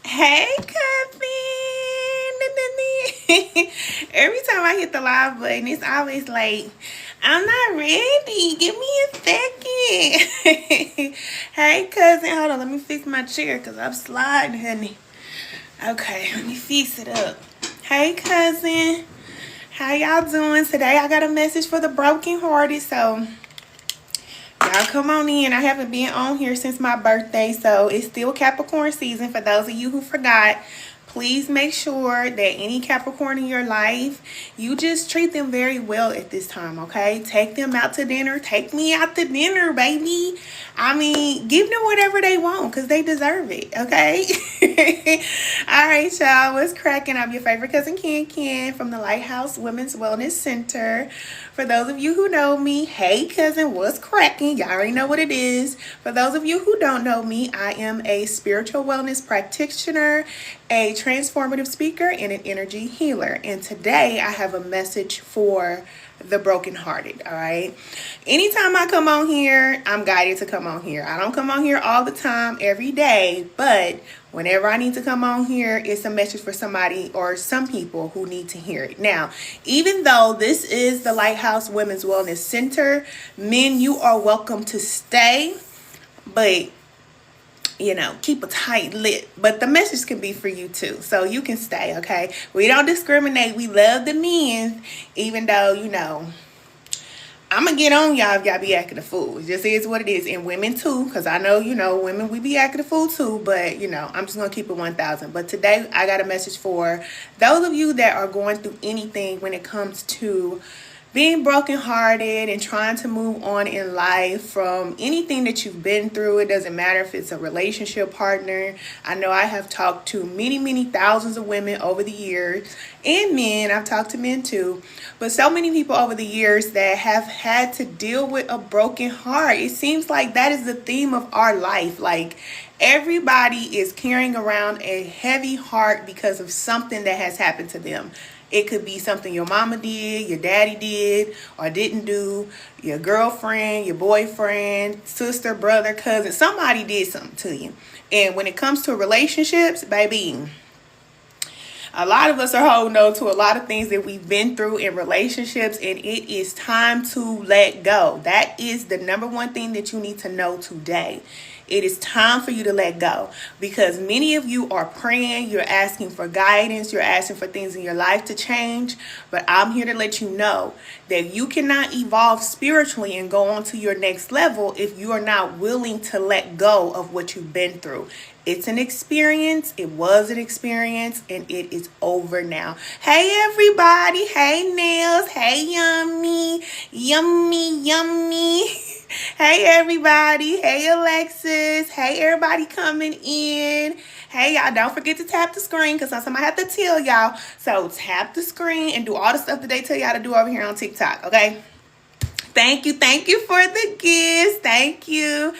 Hey, cousin. Every time I hit the live button, it's always like, I'm not ready. Give me a second. Hey, cousin. Hold on. Let me fix my chair because I'm sliding, honey. Okay, let me fix it up. Hey, cousin. How y'all doing today? I got a message for the brokenhearted, so y'all come on in. I haven't been on here since my birthday, so it's still Capricorn season. For those of you who forgot, please make sure that any Capricorn in your life, you just treat them very well at this time, okay? Take them out to dinner. Take me out to dinner, baby. I mean, give them whatever they want because they deserve it, okay? All right, y'all. What's cracking? I'm your favorite cousin, Can from the Lighthouse Women's Wellness Center. For those of you who know me, hey, cousin, what's cracking? Y'all already know what it is. For those of you who don't know me, I am a spiritual wellness practitioner, a transformative speaker, and an energy healer. And today I have a message for the brokenhearted. All right. Anytime I come on here, I'm guided to come on here. I don't come on here all the time, every day, but whenever I need to come on here, it's a message for somebody or some people who need to hear it. Now, even though this is the Lighthouse Women's Wellness Center, men, you are welcome to stay, but you know, keep a tight lip. But the message can be for you too, so you can stay, okay? We don't discriminate. We love the men, even though, you know, I'm gonna get on y'all if y'all be acting a fool. It just is what it is. And women too, because I know, you know, women, we be acting a fool too. But, you know, I'm just gonna keep it 1,000. But today I got a message for those of you that are going through anything when it comes to being brokenhearted and trying to move on in life from anything that you've been through. It doesn't matter if it's a relationship partner. I know I have talked to many thousands of women over the years, and men. I've talked to men too, but so many people over the years that have had to deal with a broken heart. It seems like that is the theme of our life. Like, everybody is carrying around a heavy heart because of something that has happened to them. It could be something your mama did, your daddy did, or didn't do, your girlfriend, your boyfriend, sister, brother, cousin. Somebody did something to you. And when it comes to relationships, baby, a lot of us are holding on to a lot of things that we've been through in relationships, and it is time to let go. That is the number one thing that you need to know today. It is time for you to let go, because many of you are praying, you're asking for guidance, you're asking for things in your life to change. But I'm here to let you know that you cannot evolve spiritually and go on to your next level if you are not willing to let go of what you've been through. It's an experience. It was an experience, and it is over now. Hey, everybody. Hey, Nails. Hey, Yummy. Yummy. Hey, everybody. Hey, Alexis. Hey, everybody coming in. Hey, y'all, don't forget to tap the screen, because sometimes I have to tell y'all. So tap the screen and do all the stuff that they tell y'all to do over here on TikTok, okay? Thank you for the gifts. Thank you.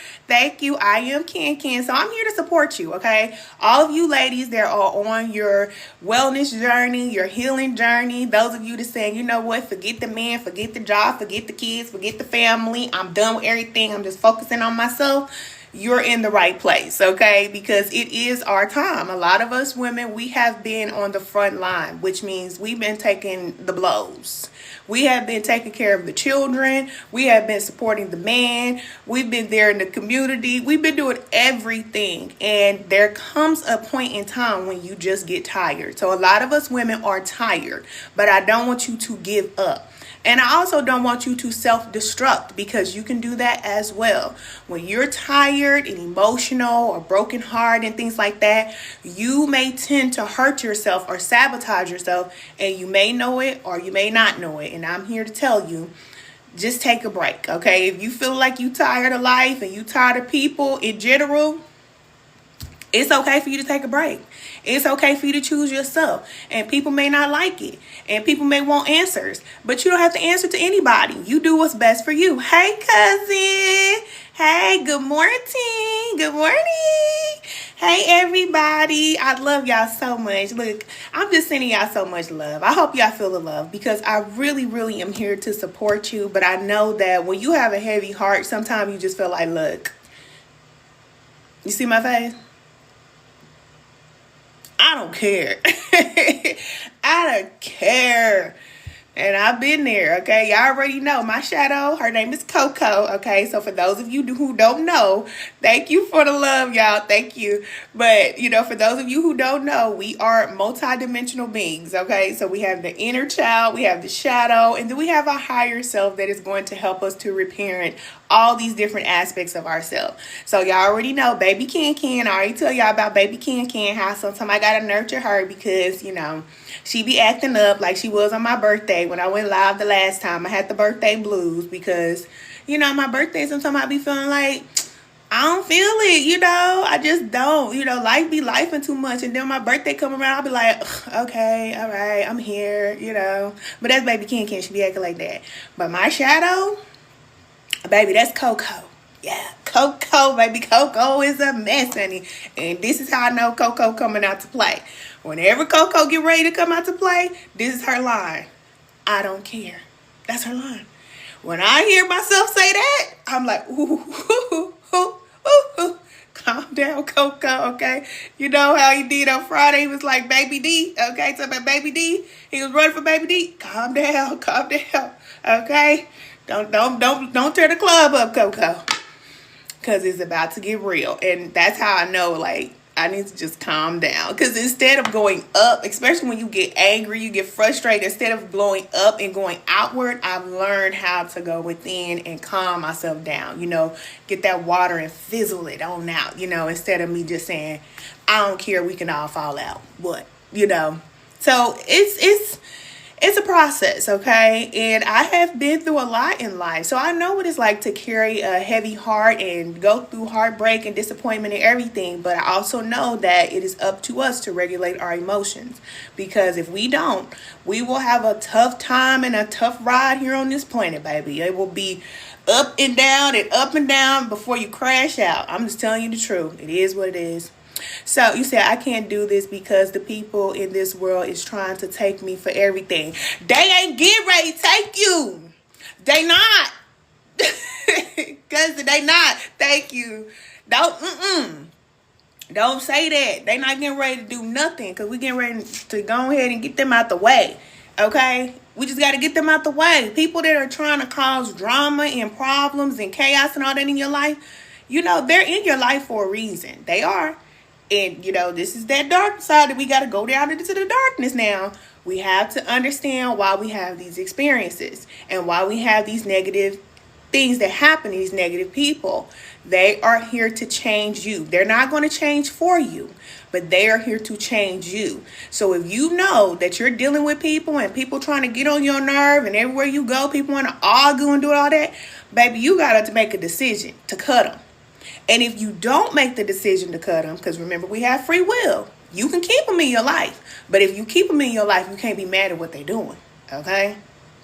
I am Can. So I'm here to support you, okay? All of you ladies that are on your wellness journey, your healing journey, those of you that saying, you know what, forget the man, forget the job, forget the kids, forget the family. I'm done with everything. I'm just focusing on myself. You're in the right place, okay? Because it is our time. A lot of us women, we have been on the front line, which means we've been taking the blows. We have been taking care of the children. We have been supporting the man. We've been there in the community. We've been doing everything. And there comes a point in time when you just get tired. So a lot of us women are tired, but I don't want you to give up. And I also don't want you to self-destruct, because you can do that as well. When you're tired and emotional or broken heart and things like that, you may tend to hurt yourself or sabotage yourself, and you may know it or you may not know it. And I'm here to tell you, just take a break, okay? If you feel like you tired of life and you tired of people in general, it's okay for you to take a break. It's okay for you to choose yourself. And people may not like it. And people may want answers. But you don't have to answer to anybody. You do what's best for you. Hey, cousin. Hey, good morning. Good morning. Hey, everybody. I love y'all so much. Look, I'm just sending y'all so much love. I hope y'all feel the love, because I really am here to support you. But I know that when you have a heavy heart, sometimes you just feel like, look, you see my face? I don't care. I don't care. And I've been there, okay? Y'all already know my shadow. Her name is Coco, okay? So for those of you who don't know, thank you for the love, y'all. Thank you. But, you know, for those of you who don't know, we are multidimensional beings, okay? So we have the inner child, we have the shadow, and then we have a higher self that is going to help us to reparent all these different aspects of ourselves. So y'all already know baby Can. I already tell y'all about baby Can, how sometimes I gotta nurture her because, you know, she be acting up like she was on my birthday when I went live the last time. I had the birthday blues because, you know, my birthday sometimes I be feeling like I don't feel it, you know. I just don't, you know, life be lifing too much. And then my birthday come around, I'll be like, okay, all right, I'm here, you know. But that's baby Can. She be acting like that. But my shadow, baby, that's Coco. Yeah, Coco, baby. Coco is a mess, honey. And this is how I know Coco coming out to play. Whenever Coco get ready to come out to play, this is her line. I don't care. That's her line. When I hear myself say that, I'm like, ooh, ooh, ooh, ooh, ooh. Calm down, Coco, okay? You know how he did on Friday? He was like, Baby D, okay? So about Baby D, he was running for Baby D. Calm down, okay? Don't tear the club up, Coco. Because it's about to get real. And that's how I know, like, I need to just calm down. Because instead of going up, especially when you get angry, you get frustrated, instead of blowing up and going outward, I've learned how to go within and calm myself down. You know, get that water and fizzle it on out, you know, instead of me just saying, I don't care, we can all fall out. What? You know? So it's a process, okay? And I have been through a lot in life. So I know what it's like to carry a heavy heart and go through heartbreak and disappointment and everything. But I also know that it is up to us to regulate our emotions. Because if we don't, we will have a tough time and a tough ride here on this planet, baby. It will be up and down before you crash out. I'm just telling you the truth. It is what it is. So you said I can't do this because the people in this world is trying to take me for everything. They ain't getting ready to take you. They not. Cause they not. Thank you. Don't say that. They not getting ready to do nothing. Cause we getting ready to go ahead and get them out the way. Okay? We just got to get them out the way. People that are trying to cause drama and problems and chaos and all that in your life, you know, they're in your life for a reason. They are. And, you know, this is that dark side that we got to go down into the darkness now. We have to understand why we have these experiences and why we have these negative things that happen to these negative people. They are here to change you. They're not going to change for you, but they are here to change you. So if you know that you're dealing with people and people trying to get on your nerve and everywhere you go, people want to argue and do all that, baby, you got to make a decision to cut them. And if you don't make the decision to cut them, because remember, we have free will. You can keep them in your life. But if you keep them in your life, you can't be mad at what they're doing. Okay?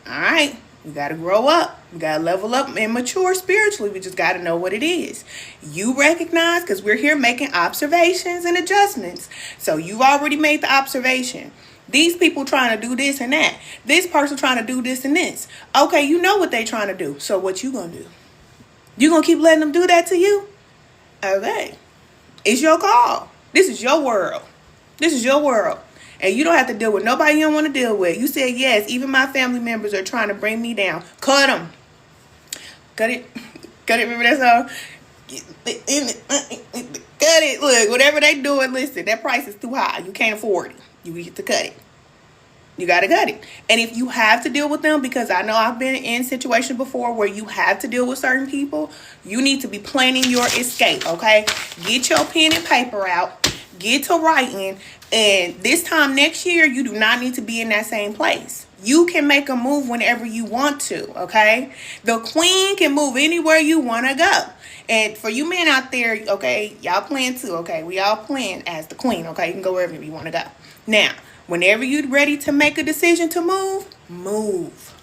All right? We got to grow up. We got to level up and mature spiritually. We just got to know what it is. You recognize, because we're here making observations and adjustments. So you've already made the observation. These people trying to do this and that. This person trying to do this and this. Okay, you know what they trying to do. So what you going to do? You going to keep letting them do that to you? Okay, it's your call. This is your world. This is your world. And you don't have to deal with nobody you don't want to deal with. You said, yes, even my family members are trying to bring me down. Cut them. Cut it. Cut it. Remember that song? Cut it. Look, whatever they doing, listen, that price is too high. You can't afford it. You get to cut it. You got to cut it. And if you have to deal with them, because I know I've been in situations before where you have to deal with certain people, you need to be planning your escape, okay? Get your pen and paper out. Get to writing. And this time next year, you do not need to be in that same place. You can make a move whenever you want to, okay? The queen can move anywhere you want to go. And for you men out there, okay, y'all plan too, okay? We all plan as the queen, okay? You can go wherever you want to go. Now, whenever you're ready to make a decision to move, move.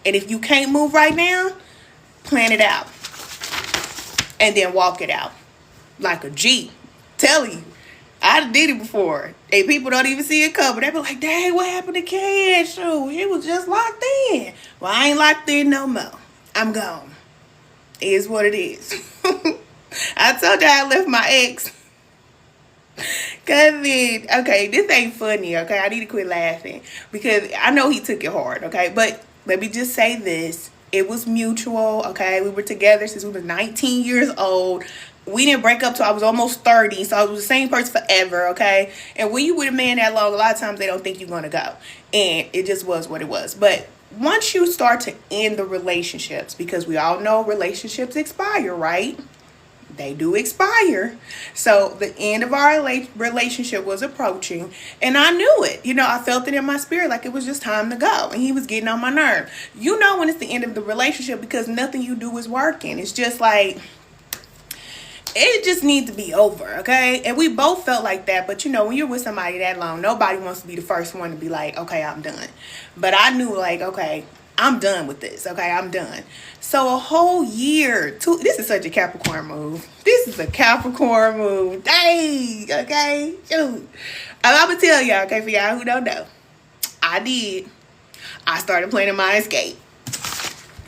And if you can't move right now, plan it out. And then walk it out. Like a G. Tell you. I did it before. And people don't even see it coming. They be like, dang, what happened to Can? Shoot, he was just locked in. Well, I ain't locked in no more. I'm gone. It is what it is. I told you I left my ex. Cousin, okay, this ain't funny, okay? I need to quit laughing because I know he took it hard, okay? But let me just say this. It was mutual, okay? We were together since we were 19 years old. We didn't break up till I was almost 30, so I was the same person forever, okay? And when you with a man that long, a lot of times they don't think you're gonna go. And it just was what it was. But once you start to end the relationships, because we all know relationships expire, right? They do expire. So the end of our relationship was approaching, and I knew it. I felt it in my spirit, like it was just time to go, and he was getting on my nerve. When it's the end of the relationship, because nothing you do is working. It's just like, it just needs to be over, okay? And we both felt like that. But when you're with somebody that long, nobody wants to be the first one to be like, okay, I'm done. But I knew, like, okay, I'm done with this. Okay, I'm done. So a whole year, this is such a Capricorn move. This is a Capricorn move. Dang, okay? Shoot. I'm going to tell y'all, okay, for y'all who don't know. I started planning my escape.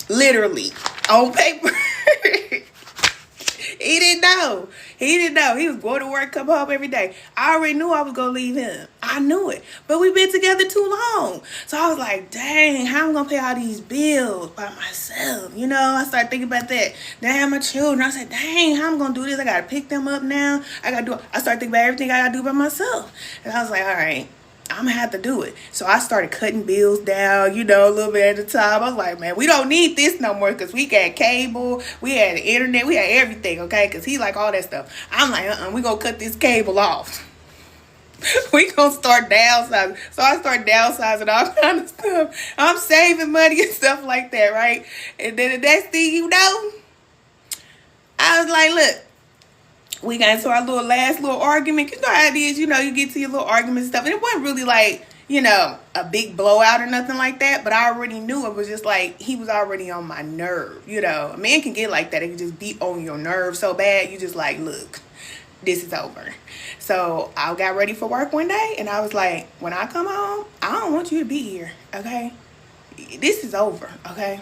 Literally. On paper. He didn't know. He was going to work, come home every day. I already knew I was going to leave him. I knew it. But we've been together too long. So I was like, dang, how am I going to pay all these bills by myself? I started thinking about that. Damn, my children. I said, dang, how am I going to do this? I got to pick them up now. I started thinking about everything I got to do by myself. And I was like, all right, I'm going to have to do it. So I started cutting bills down, a little bit at a time. I was like, man, we don't need this no more because we got cable, we had the internet, we had everything, okay? Because he like all that stuff. I'm like, we going to cut this cable off. We going to start downsizing. So I start downsizing all kind of stuff. I'm saving money and stuff like that, right? And then the next thing you know, I was like, look. We got into our last little argument. You know how it is, you get to your little argument and stuff. And it wasn't really like, a big blowout or nothing like that. But I already knew it was just like, he was already on my nerve, A man can get like that. It can just be on your nerve so bad. You just like, look, this is over. So I got ready for work one day. And I was like, when I come home, I don't want you to be here, okay? This is over, okay?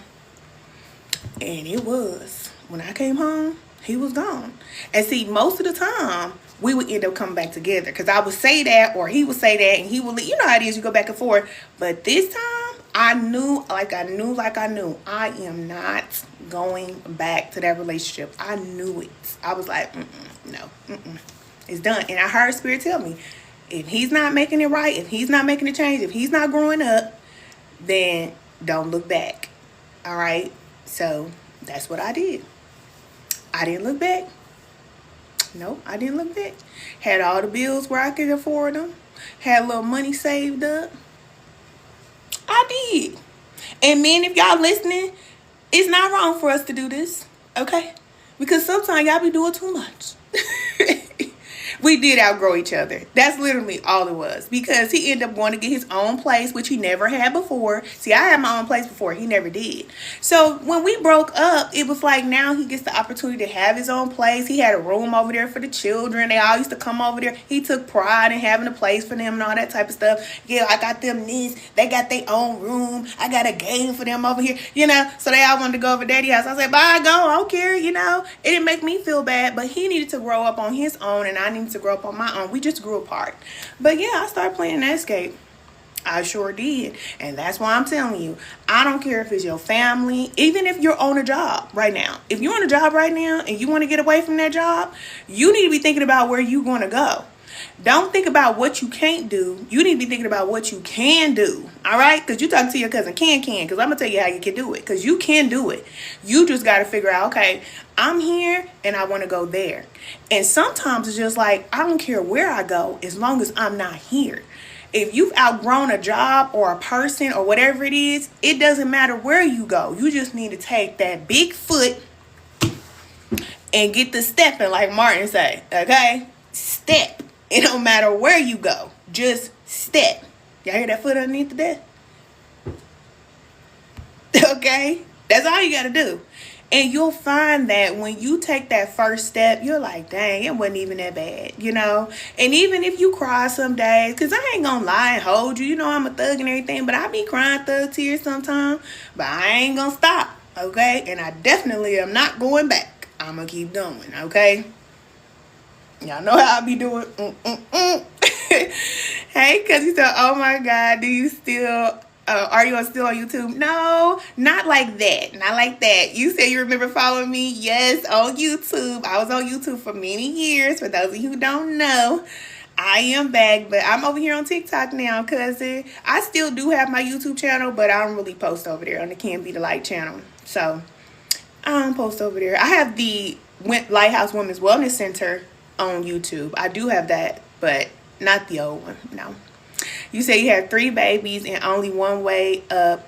And it was. When I came home, he was gone. And see, most of the time, we would end up coming back together. Because I would say that, or he would say that, and he would leave. You know how it is, you go back and forth. But this time, I knew. I am not going back to that relationship. I knew it. I was like, no. It's done. And I heard Spirit tell me, if he's not making it right, if he's not making a change, if he's not growing up, then don't look back. All right? So, that's what I did. I didn't look back. Nope, I didn't look back. Had all the bills where I could afford them. Had a little money saved up. I did. And men, if y'all listening, it's not wrong for us to do this, okay? Because sometimes y'all be doing too much. We did outgrow each other. That's literally all it was. Because he ended up going to get his own place, which he never had before. See, I had my own place before. He never did. So when we broke up, it was like now he gets the opportunity to have his own place. He had a room over there for the children. They all used to come over there. He took pride in having a place for them and all that type of stuff. Yeah, I got them this. They got their own room. I got a game for them over here. So they all wanted to go over Daddy's house. I said, bye, go. I don't care, It didn't make me feel bad. But he needed to grow up on his own, and I needed to grow up on my own. We just grew apart. But yeah, I started playing that escape. I sure did. And that's why I'm telling you, I don't care if it's your family, even if you're on a job right now. If you're on a job right now and you want to get away from that job, you need to be thinking about where you're going to go. Don't think about what you can't do. You need to be thinking about what you can do. All right? Because you talking to your cousin can. Because I'm going to tell you how you can do it. Because you can do it. You just got to figure out, okay, I'm here and I want to go there. And sometimes it's just like, I don't care where I go as long as I'm not here. If you've outgrown a job or a person or whatever it is, it doesn't matter where you go. You just need to take that big foot and get the stepping, like Martin say. Okay? Step. It don't matter where you go. Just step. Y'all hear that foot underneath the desk? Okay? That's all you got to do. And you'll find that when you take that first step, you're like, dang, it wasn't even that bad, And even if you cry some days, because I ain't going to lie and hold you. I'm a thug and everything, but I be crying thug tears sometimes. But I ain't going to stop, okay? And I definitely am not going back. I'm going to keep going, okay? Y'all know how I be doing. Hey, cause you said, oh my God, do you still, are you still on YouTube? No, not like that. Not like that. You said you remember following me? Yes, on YouTube. I was on YouTube for many years. For those of you who don't know, I am back, but I'm over here on TikTok now, cousin. I still do have my YouTube channel, but I don't really post over there on the Can Be The Light channel. So I don't post over there. I have the Lighthouse Women's Wellness Center on YouTube. I do have that, but not the old one. No. You say you have 3 babies and only one way up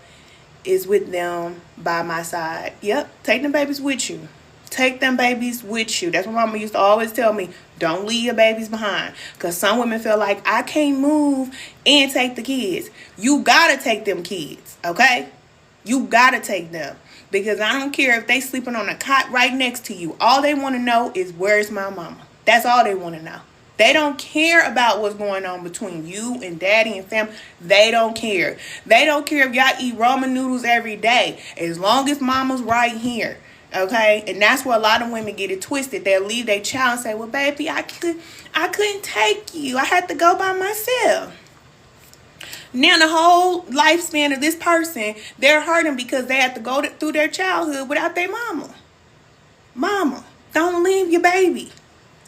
is with them by my side. Yep. Take them babies with you. Take them babies with you. That's what mama used to always tell me. Don't leave your babies behind. Because some women feel like I can't move and take the kids. You got to take them kids. Okay? You got to take them. Because I don't care if they sleeping on a cot right next to you. All they want to know is, where's my mama? That's all they want to know. They don't care about what's going on between you and daddy and family. They don't care. They don't care if y'all eat ramen noodles every day. As long as mama's right here. Okay? And that's where a lot of women get it twisted. They'll leave their child and say, well, baby, I couldn't take you. I had to go by myself. Now the whole lifespan of this person, they're hurting because they had to go through their childhood without their mama. Mama, don't leave your baby.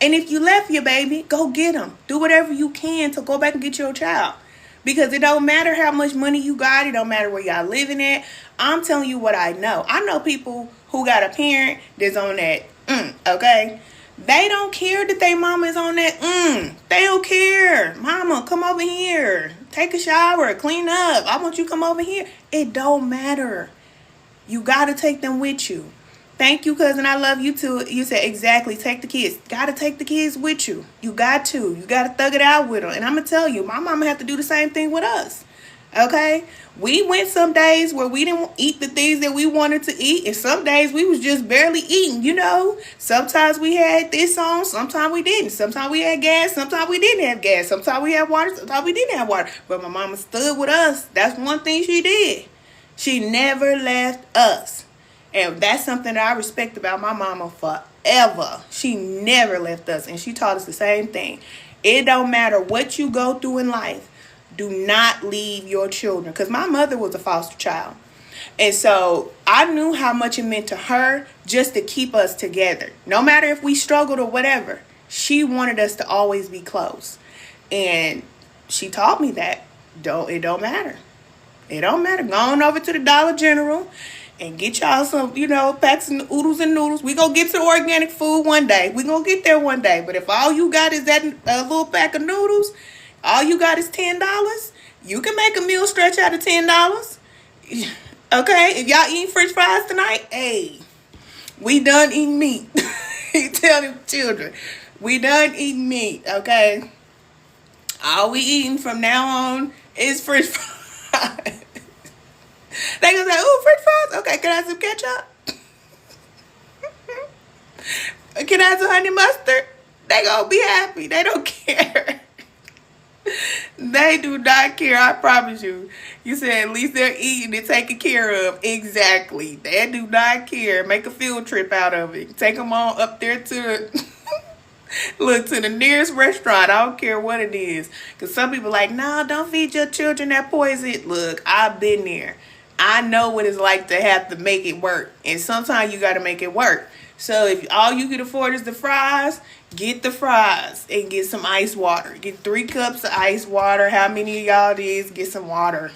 And if you left your baby, go get them. Do whatever you can to go back and get your child. Because it don't matter how much money you got. It don't matter where y'all living at. I'm telling you what I know. I know people who got a parent that's on that, okay? They don't care that their mama is on that, They don't care. Mama, come over here. Take a shower. Clean up. I want you to come over here. It don't matter. You got to take them with you. Thank you, cousin. I love you too. You said exactly. Take the kids. Got to take the kids with you. You got to. You got to thug it out with them. And I'm going to tell you, my mama had to do the same thing with us. Okay? We went some days where we didn't eat the things that we wanted to eat. And some days we was just barely eating, you know. Sometimes we had this on. Sometimes we didn't. Sometimes we had gas. Sometimes we didn't have gas. Sometimes we had water. Sometimes we didn't have water. But my mama stood with us. That's one thing she did. She never left us. And that's something that I respect about my mama forever. She never left us. And she taught us the same thing. It don't matter what you go through in life. Do not leave your children. Because my mother was a foster child. And so I knew how much it meant to her just to keep us together. No matter if we struggled or whatever. She wanted us to always be close. And she taught me that. It don't matter. It don't matter. Go on over to the Dollar General and get y'all some, packs of oodles and noodles. We gonna get to the organic food one day. We gonna get there one day. But if all you got is that little pack of noodles, all you got is $10, you can make a meal stretch out of $10. Okay? If y'all eating French fries tonight, hey, we done eating meat. You tell them children, we done eating meat, okay? All we eating from now on is French fries. They gonna say, ooh, French fries? Okay, can I have some ketchup? Can I have some honey mustard? They gonna be happy. They don't care. They do not care, I promise you. You said at least they're eating and taken care of. Exactly. They do not care. Make a field trip out of it. Take them on up there to to the nearest restaurant. I don't care what it is. Because some people are like, no, don't feed your children that poison. Look, I've been there. I know what it's like to have to make it work. And sometimes you got to make it work. So if all you can afford is the fries, get the fries and get some ice water. Get 3 cups of ice water. How many of y'all it is? Get some water.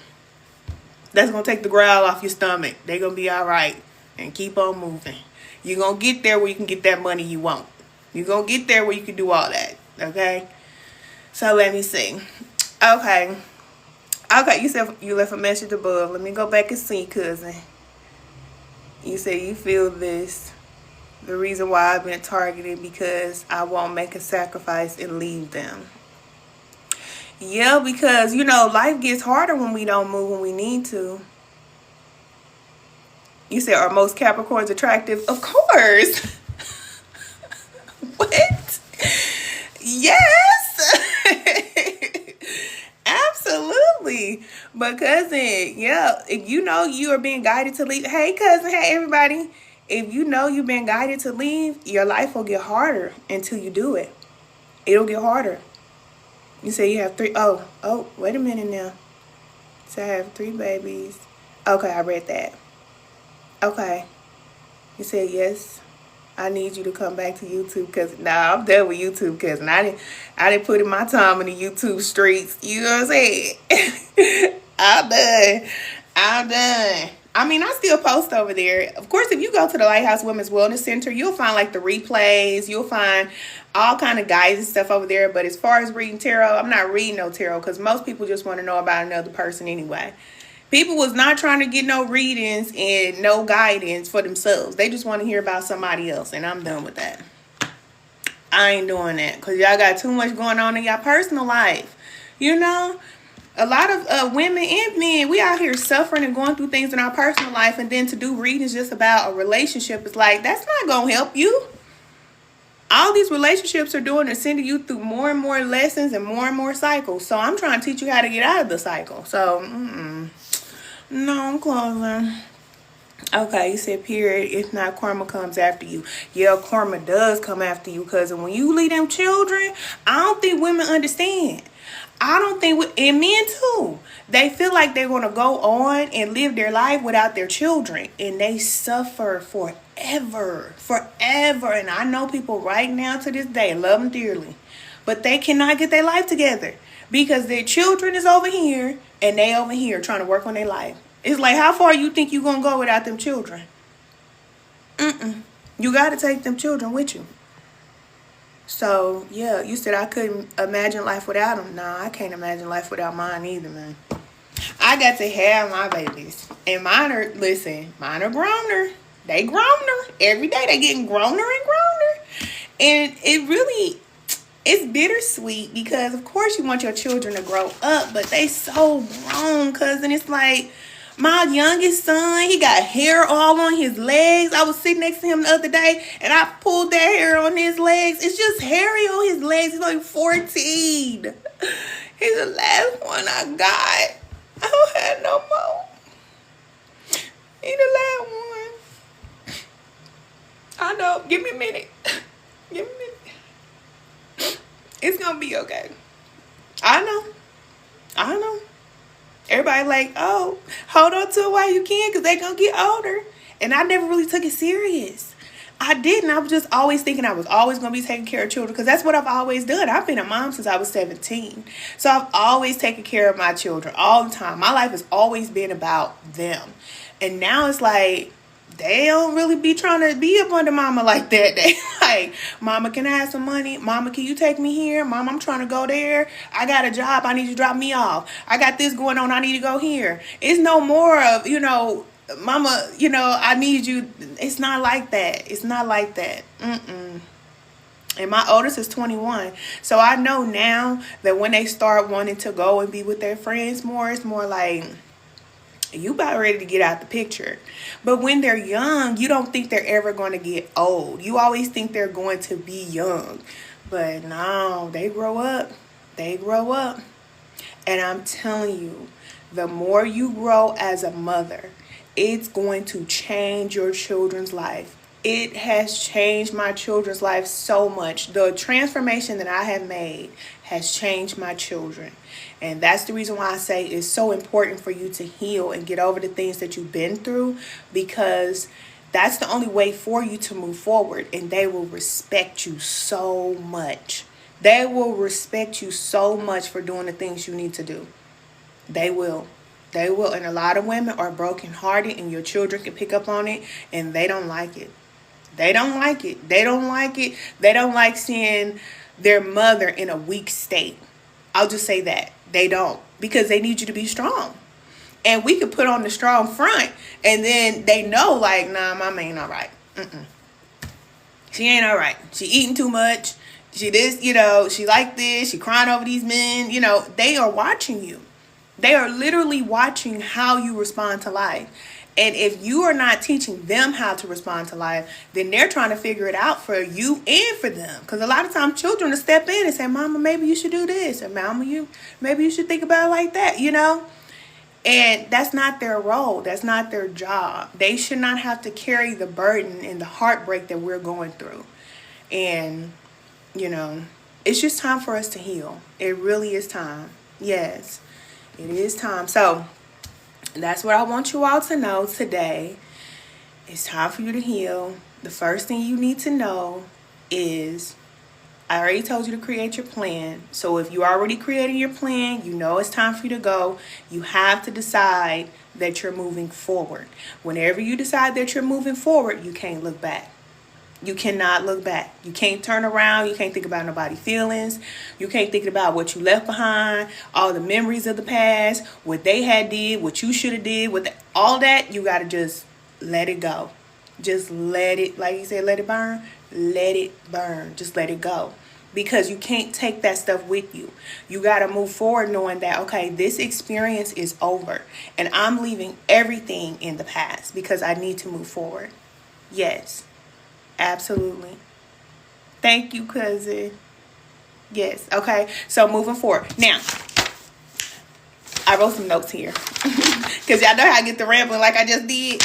That's going to take the growl off your stomach. They're going to be all right. And keep on moving. You're going to get there where you can get that money you want. You're going to get there where you can do all that. Okay? So let me see. Okay. Okay, you said you left a message above. Let me go back and see, cousin. You said you feel this. The reason why I've been targeted because I won't make a sacrifice and leave them. Yeah, because, life gets harder when we don't move when we need to. You said, are most Capricorns attractive? Of course. What? Yes. Absolutely. But cousin, yeah, if you know you are being guided to leave. Hey, cousin. Hey, everybody. If you know you've been guided to leave, your life will get harder until you do it. It'll get harder. You say you have three. Oh, wait a minute now. So I have 3 babies. Okay, I read that. Okay. You said yes. I need you to come back to YouTube because I'm done with YouTube because I didn't put in my time in the YouTube streets. You know what I'm saying? I'm done. I'm done. I mean, I still post over there. Of course, if you go to the Lighthouse Women's Wellness Center, you'll find like the replays. You'll find all kind of guides and stuff over there. But as far as reading tarot, I'm not reading no tarot because most people just want to know about another person anyway. People was not trying to get no readings and no guidance for themselves. They just want to hear about somebody else, and I'm done with that. I ain't doing that because y'all got too much going on in y'all personal life. You know, a lot of women and men, we out here suffering and going through things in our personal life, and then to do readings just about a relationship is like, that's not going to help you. All these relationships are doing is sending you through more and more lessons and more cycles. So I'm trying to teach you how to get out of the cycle. So, no, I'm closing. Okay, you said period. If not, karma comes after you. Yeah, karma does come after you, because when you leave them children, I don't think women understand. I don't think, and men too, they feel like they're going to go on and live their life without their children, and they suffer forever. And I know people right now to this day love them dearly, but they cannot get their life together because their children is over here and they over here trying to work on their life. It's like, how far you think you going to go without them children? You got to take them children with you. So, yeah, you said I couldn't imagine life without them. Nah, I can't imagine life without mine either, man. I got to have my babies. And mine are growner. They growner. Every day they getting growner and growner. And it really, it's bittersweet because, of course, you want your children to grow up, but they so grown, cousin. It's like, my youngest son, he got hair all on his legs. I was sitting next to him the other day, and I pulled that hair on his legs. It's just hairy on his legs. He's like 14. He's the last one I got. I don't have no more. He's the last one. I know. Give me a minute. Give me a minute. It's going to be okay. I know. Everybody like, oh, hold on to it while you can because they're going to get older. And I never really took it serious. I didn't. I was just always thinking I was always going to be taking care of children because that's what I've always done. I've been a mom since I was 17. So I've always taken care of my children all the time. My life has always been about them. And now it's like, they don't really be trying to be up under mama like that. They like, mama, can I have some money? Mama, can you take me here? Mama, I'm trying to go there. I got a job. I need you to drop me off. I got this going on. I need to go here. It's no more of, mama, I need you. It's not like that. It's not like that. And my oldest is 21. So I know now that when they start wanting to go and be with their friends more, it's more like, you about ready to get out the picture. But when they're young, you don't think they're ever going to get old. You always think they're going to be young. But no, they grow up. They grow up. And I'm telling you, the more you grow as a mother, it's going to change your children's life. It has changed my children's life so much. The transformation that I have made has changed my children. And that's the reason why I say it's so important for you to heal and get over the things that you've been through, because that's the only way for you to move forward. And they will respect you so much. They will respect you so much for doing the things you need to do. They will. They will. And a lot of women are brokenhearted, and your children can pick up on it, and they don't like it. They don't like it. They don't like it. They don't like seeing their mother in a weak state. I'll just say that. They don't, because they need you to be strong. And we could put on the strong front, and then they know, like, nah, mama ain't all right. She ain't all right. She eating too much. She this, she like this. She crying over these men. They are watching you. They are literally watching how you respond to life. And if you are not teaching them how to respond to life, then they're trying to figure it out for you and for them. Because a lot of times children will step in and say, mama, maybe you should do this. Or mama, maybe you should think about it like that, And that's not their role. That's not their job. They should not have to carry the burden and the heartbreak that we're going through. And, it's just time for us to heal. It really is time. Yes, it is time. So that's what I want you all to know today. It's time for you to heal. The first thing you need to know is, I already told you to create your plan. So if you already created your plan, you know it's time for you to go. You have to decide that you're moving forward. Whenever you decide that you're moving forward, you can't look back. You cannot look back. You can't turn around. You can't think about nobody's feelings. You can't think about what you left behind, all the memories of the past, what they had did, what you should have did, all that. You got to just let it go. Just let it, like you said, let it burn. Let it burn. Just let it go. Because you can't take that stuff with you. You got to move forward knowing that, okay, this experience is over. And I'm leaving everything in the past because I need to move forward. Yes. Absolutely. Thank you, cousin. Yes. Okay. So moving forward. Now, I wrote some notes here. Because y'all know how I get the rambling like I just did.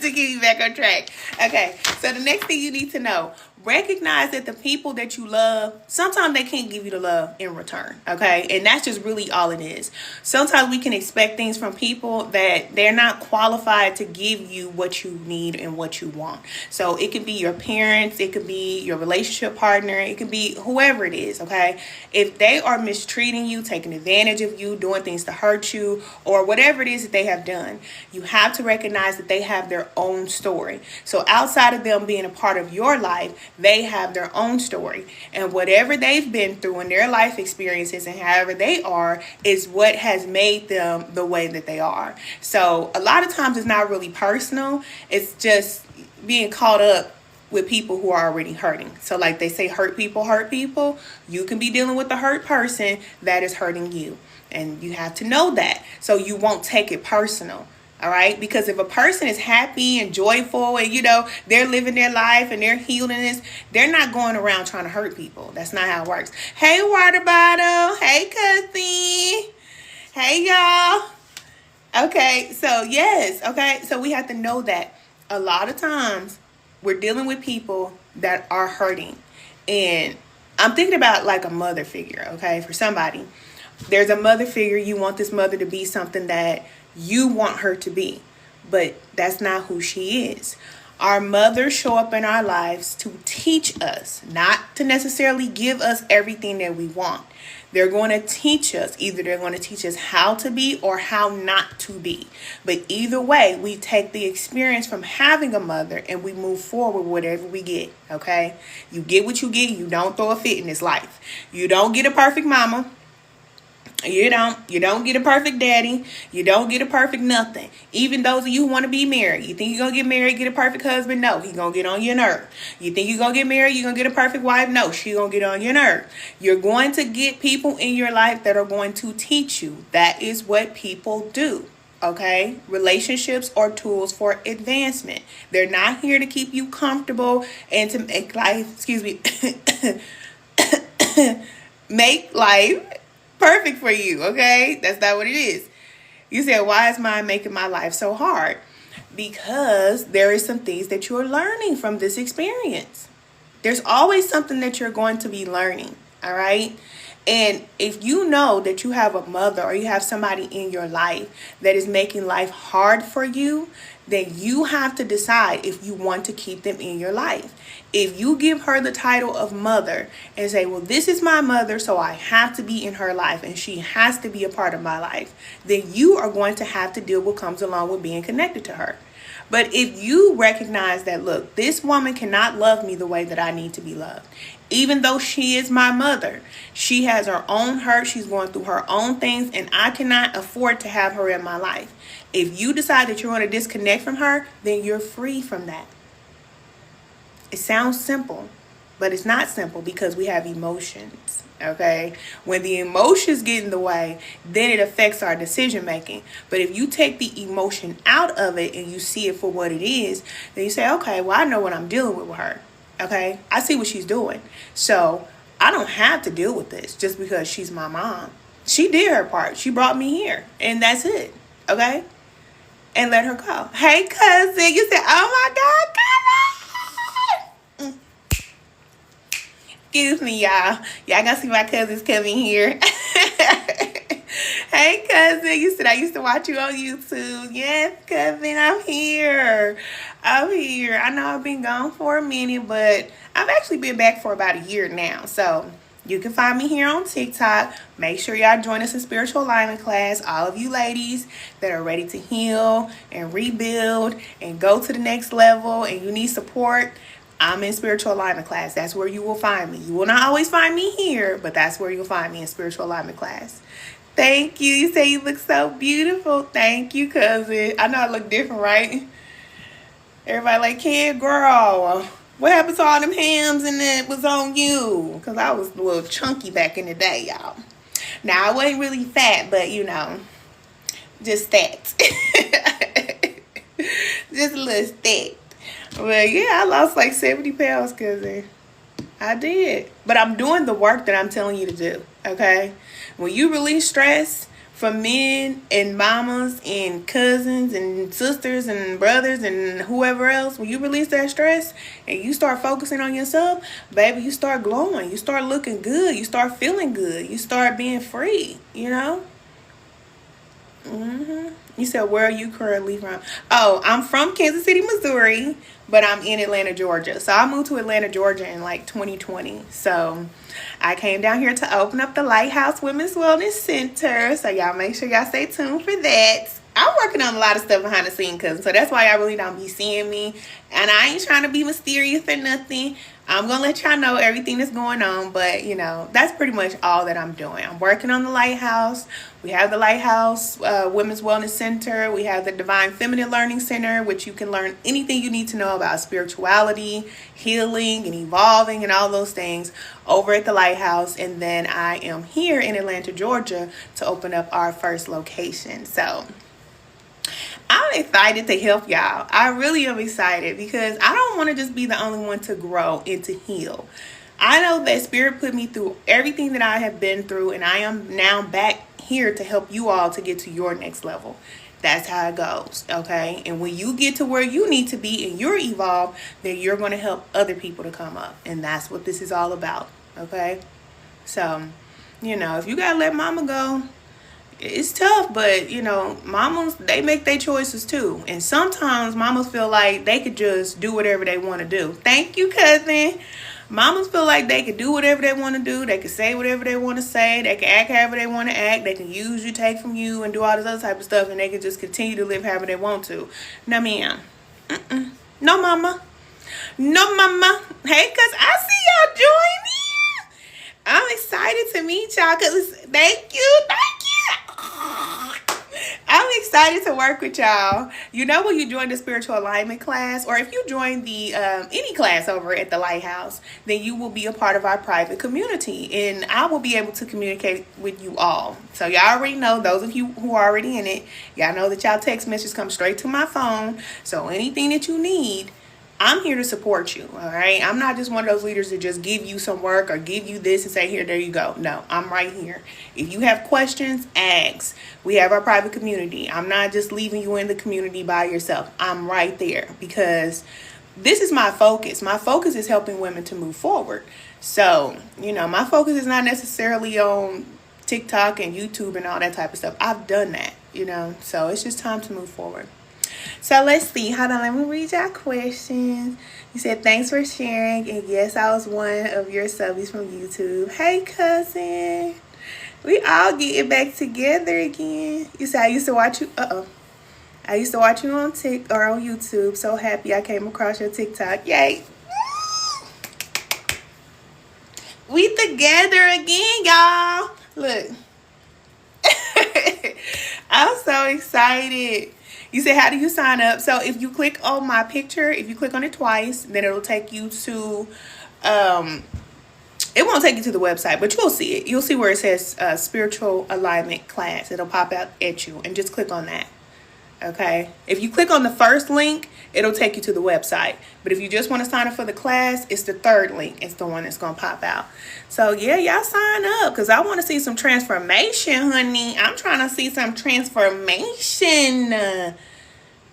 To get you back on track. Okay. So the next thing you need to know. Recognize that the people that you love, sometimes they can't give you the love in return, okay? And that's just really all it is. Sometimes we can expect things from people that they're not qualified to give you what you need and what you want. So it could be your parents, it could be your relationship partner, it could be whoever it is, okay? If they are mistreating you, taking advantage of you, doing things to hurt you, or whatever it is that they have done, you have to recognize that they have their own story. So outside of them being a part of your life, they have their own story, and whatever they've been through in their life experiences and however they are is what has made them the way that they are. So a lot of times it's not really personal. It's just being caught up with people who are already hurting. So like they say, hurt people hurt people. You can be dealing with a hurt person that is hurting you, and you have to know that so you won't take it personal. All right, because if a person is happy and joyful and, you know, they're living their life and they're healing this, they're not going around trying to hurt people. That's not how it works. Hey, water bottle. Hey, cousin. Hey, y'all. Okay, so yes. Okay, so we have to know that a lot of times we're dealing with people that are hurting. And I'm thinking about like a mother figure, okay, for somebody. There's a mother figure. You want this mother to be something that you want her to be, but that's not who she is. Our mothers show up in our lives to teach us, not to necessarily give us everything that we want. They're going to teach us. Either they're going to teach us how to be or how not to be. But either way, we take the experience from having a mother and we move forward with whatever we get, okay? You get what you get. You don't throw a fit in this life. You don't get a perfect mama. You don't get a perfect daddy. You don't get a perfect nothing. Even those of you who want to be married, you think you're going to get married, get a perfect husband? No, he's going to get on your nerve. You think you're going to get married, you're going to get a perfect wife? No, she's going to get on your nerve. You're going to get people in your life that are going to teach you. That is what people do. Okay? Relationships are tools for advancement. They're not here to keep you comfortable and to make life, make life perfect for you, okay? That's not what it is. You said, why is mine making my life so hard? Because there is some things that you're learning from this experience. There's always something that you're going to be learning, all right? And if you know that you have a mother or you have somebody in your life that is making life hard for you, then you have to decide if you want to keep them in your life. If you give her the title of mother and say, well, this is my mother, so I have to be in her life and she has to be a part of my life, then you are going to have to deal with what comes along with being connected to her. But if you recognize that, look, this woman cannot love me the way that I need to be loved. Even though she is my mother, she has her own hurt. She's going through her own things, and I cannot afford to have her in my life. If you decide that you're going to disconnect from her, then you're free from that. It sounds simple, but it's not simple because we have emotions, okay? When the emotions get in the way, then it affects our decision making. But if you take the emotion out of it and you see it for what it is, then you say, okay, well, I know what I'm dealing with her, okay? I see what she's doing. So I don't have to deal with this just because she's my mom. She did her part. She brought me here, and that's it, okay? And let her go. Hey, cousin, you said, oh my God, cousin. Excuse me, y'all. Y'all gonna see my cousins coming here. Hey, cousin. You said I used to watch you on YouTube. Yes, cousin. I'm here. I'm here. I know I've been gone for a minute, but I've actually been back for about a year now. So you can find me here on TikTok. Make sure y'all join us in spiritual alignment class. All of you ladies that are ready to heal and rebuild and go to the next level and you need support, I'm in spiritual alignment class. That's where you will find me. You will not always find me here, but that's where you'll find me in spiritual alignment class. Thank you. You say you look so beautiful. Thank you, cousin. I know I look different, right? Everybody like, kid, girl, what happened to all them hams and it was on you? Because I was a little chunky back in the day, y'all. Now, I wasn't really fat, but, you know, just fat. Just a little fat. Well, yeah, I lost like 70 pounds, cousin. I did. But I'm doing the work that I'm telling you to do, okay? When you release stress from men and mamas and cousins and sisters and brothers and whoever else, when you release that stress and you start focusing on yourself, baby, you start glowing. You start looking good. You start feeling good. You start being free, you know? You said, where are you currently from? Oh, I'm from Kansas City, Missouri, but I'm in Atlanta, Georgia. So I moved to Atlanta, Georgia in like 2020. So I came down here to open up the Lighthouse Women's Wellness Center. So y'all make sure y'all stay tuned for that. I'm working on a lot of stuff behind the scenes, cousin. So that's why y'all really don't be seeing me. And I ain't trying to be mysterious or nothing. I'm going to let y'all know everything that's going on. But, you know, that's pretty much all that I'm doing. I'm working on the Lighthouse. We have the Lighthouse Women's Wellness Center. We have the Divine Feminine Learning Center, which you can learn anything you need to know about spirituality, healing, and evolving, and all those things over at the Lighthouse. And then I am here in Atlanta, Georgia, to open up our first location. So I'm excited to help y'all. I really am excited because I don't want to just be the only one to grow and to heal. I know that Spirit put me through everything that I have been through, and I am now back here to help you all to get to your next level. That's how it goes, okay? And when you get to where you need to be and you're evolved, then you're going to help other people to come up. And that's what this is all about, okay? So, you know, if you got to let mama go, it's tough, but, you know, mamas, they make their choices too. And sometimes mamas feel like they could just do whatever they want to do. Thank you, cousin. Mamas feel like they can do whatever they want to do. They can say whatever they want to say. They can act however they want to act. They can use you, take from you, and do all this other type of stuff. And they can just continue to live however they want to. No, ma'am. No, mama. No, mama. Hey, cuz I see y'all joining. I'm excited to meet y'all. Cause thank you. I'm excited to work with y'all. You know, when you join the spiritual alignment class, or if you join the any class over at the Lighthouse, then you will be a part of our private community, and I will be able to communicate with you all. So y'all already know, those of you who are already in it, y'all know that y'all text messages come straight to my phone. So anything that you need, I'm here to support you, all right? I'm not just one of those leaders that just give you some work or give you this and say, here, there you go. No, I'm right here. If you have questions, ask. We have our private community. I'm not just leaving you in the community by yourself. I'm right there because this is my focus. My focus is helping women to move forward. So, you know, my focus is not necessarily on TikTok and YouTube and all that type of stuff. I've done that, you know, so it's just time to move forward. So let's see. Hold on. Let me read your questions. You said, thanks for sharing. And yes, I was one of your subbies from YouTube. Hey, cousin. We all getting back together again. You said, I used to watch you. I used to watch you on TikTok or on YouTube. So happy I came across your TikTok. Yay. We together again, y'all. Look. I'm so excited. You say, how do you sign up? So if you click on my picture, if you click on it twice, then it'll take you to, it won't take you to the website, but you'll see it. You'll see where it says spiritual alignment class. It'll pop out at you, and just click on that. Okay. If you click on the first link, it'll take you to the website. But if you just want to sign up for the class, it's the third link. It's the one that's going to pop out. So yeah, y'all sign up because I want to see some transformation, honey. I'm trying to see some transformation.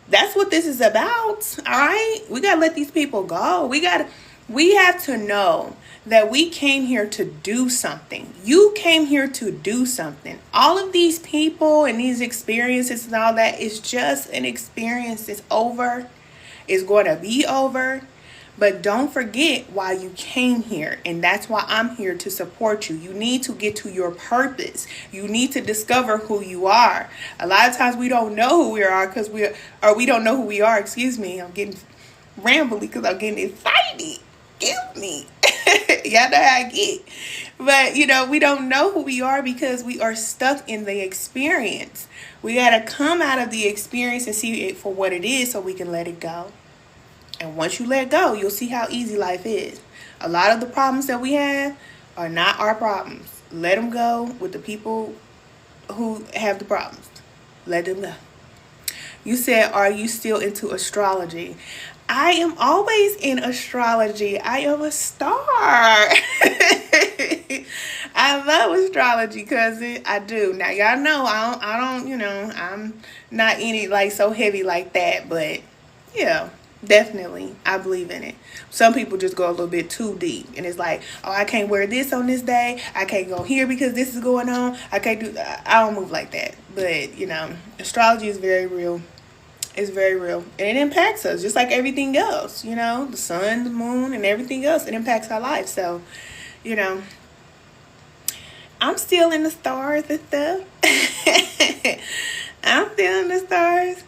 That's what this is about. All right. We got to let these people go. We got to, We have to know that we came here to do something. You came here to do something. All of these people and these experiences and all that is just an experience. It's over. It's going to be over. But don't forget why you came here. And that's why I'm here to support you. You need to get to your purpose. You need to discover who you are. A lot of times we don't know who we are because we don't know who we are. Excuse me. I'm getting rambly because I'm getting excited. Excuse me. Y'all know how I get. But, we don't know who we are because we are stuck in the experience. We got to come out of the experience and see it for what it is so we can let it go. And once you let go, you'll see how easy life is. A lot of the problems that we have are not our problems. Let them go with the people who have the problems. Let them go. You said, are you still into astrology? I am always in astrology. I am a star. I love astrology, cousin. I do. Now, y'all know I don't, I'm not in it like so heavy like that. But, yeah. Definitely, I believe in it. Some people just go a little bit too deep. And it's like, oh, I can't wear this on this day. I can't go here because this is going on. I can't do that. I don't move like that. But, astrology is very real. It's very real. And it impacts us just like everything else. The sun, the moon, and everything else. It impacts our life. So, I'm still in the stars and stuff. I'm still in the stars.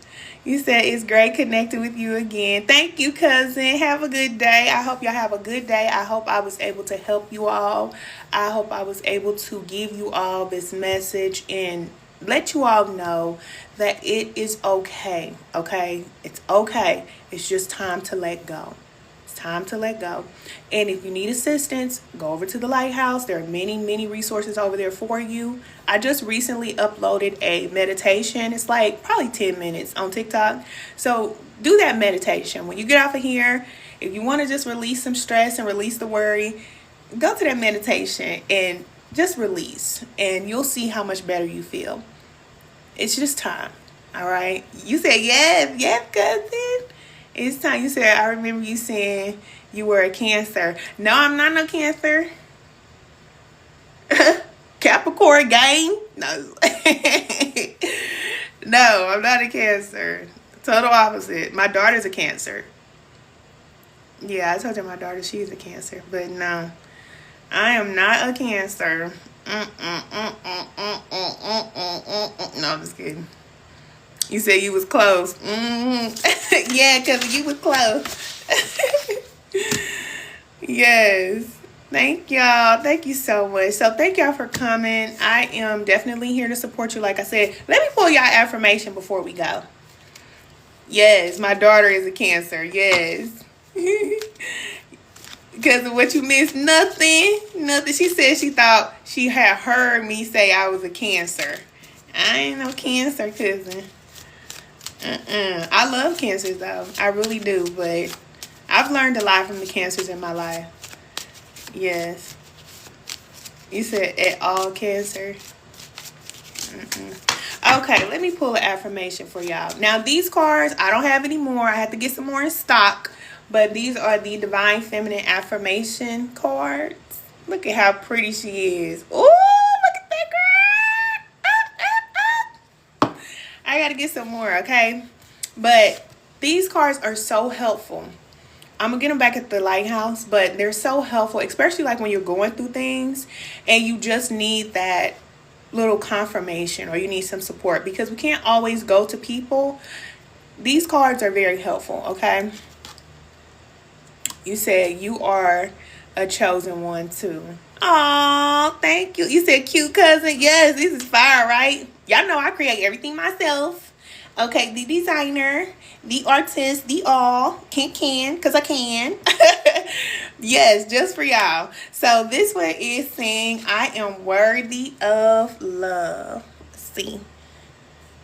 You said it's great connecting with you again. Thank you, cousin. Have a good day. I hope y'all have a good day. I hope I was able to help you all. I hope I was able to give you all this message and let you all know that it is okay. Okay? It's okay. It's just time to let go. Time to let go. And if you need assistance, go over to the Lighthouse. There are many resources over there for you. I just recently uploaded a meditation. It's like probably 10 minutes on TikTok. So do that meditation. When you get off of here, if you want to just release some stress and release the worry, go to that meditation and just release. And you'll see how much better you feel. It's just time. All right. You said yes, cousin. It's time. You said, I remember you saying you were a Cancer. No, I'm not no Cancer. Capricorn gang? No. No, I'm not a Cancer. Total opposite. My daughter's a Cancer. Yeah, I told you my daughter, she's a Cancer. But no, I am not a Cancer. No, I'm just kidding. You said you was close. Yeah, because you was close. Yes. Thank y'all. Thank you so much. So thank y'all for coming. I am definitely here to support you. Like I said, let me pull y'all affirmation before we go. Yes, my daughter is a Cancer. Yes. Because of what you missed, nothing. She said she thought she had heard me say I was a Cancer. I ain't no Cancer, cousin. I love Cancers though. I really do, but I've learned a lot from the Cancers in my life. Yes. You said at all Cancer. Okay, let me pull an affirmation for y'all. Now these cards, I don't have any more. I have to get some more in stock. But these are the Divine Feminine Affirmation cards. Look at how pretty she is. Ooh, look at that girl. I gotta get some more, okay? But these cards are so helpful. I'm gonna get them back at the Lighthouse, but they're so helpful, especially like when you're going through things and you just need that little confirmation or you need some support because we can't always go to people. These cards are very helpful, okay? You said you are a chosen one too. Oh, thank you. You said cute cousin. Yes, this is fire, right? Y'all know I create everything myself. Okay, the designer, the artist, the all. Can, because I can. Yes, just for y'all. So this one is saying, I am worthy of love. Let's see.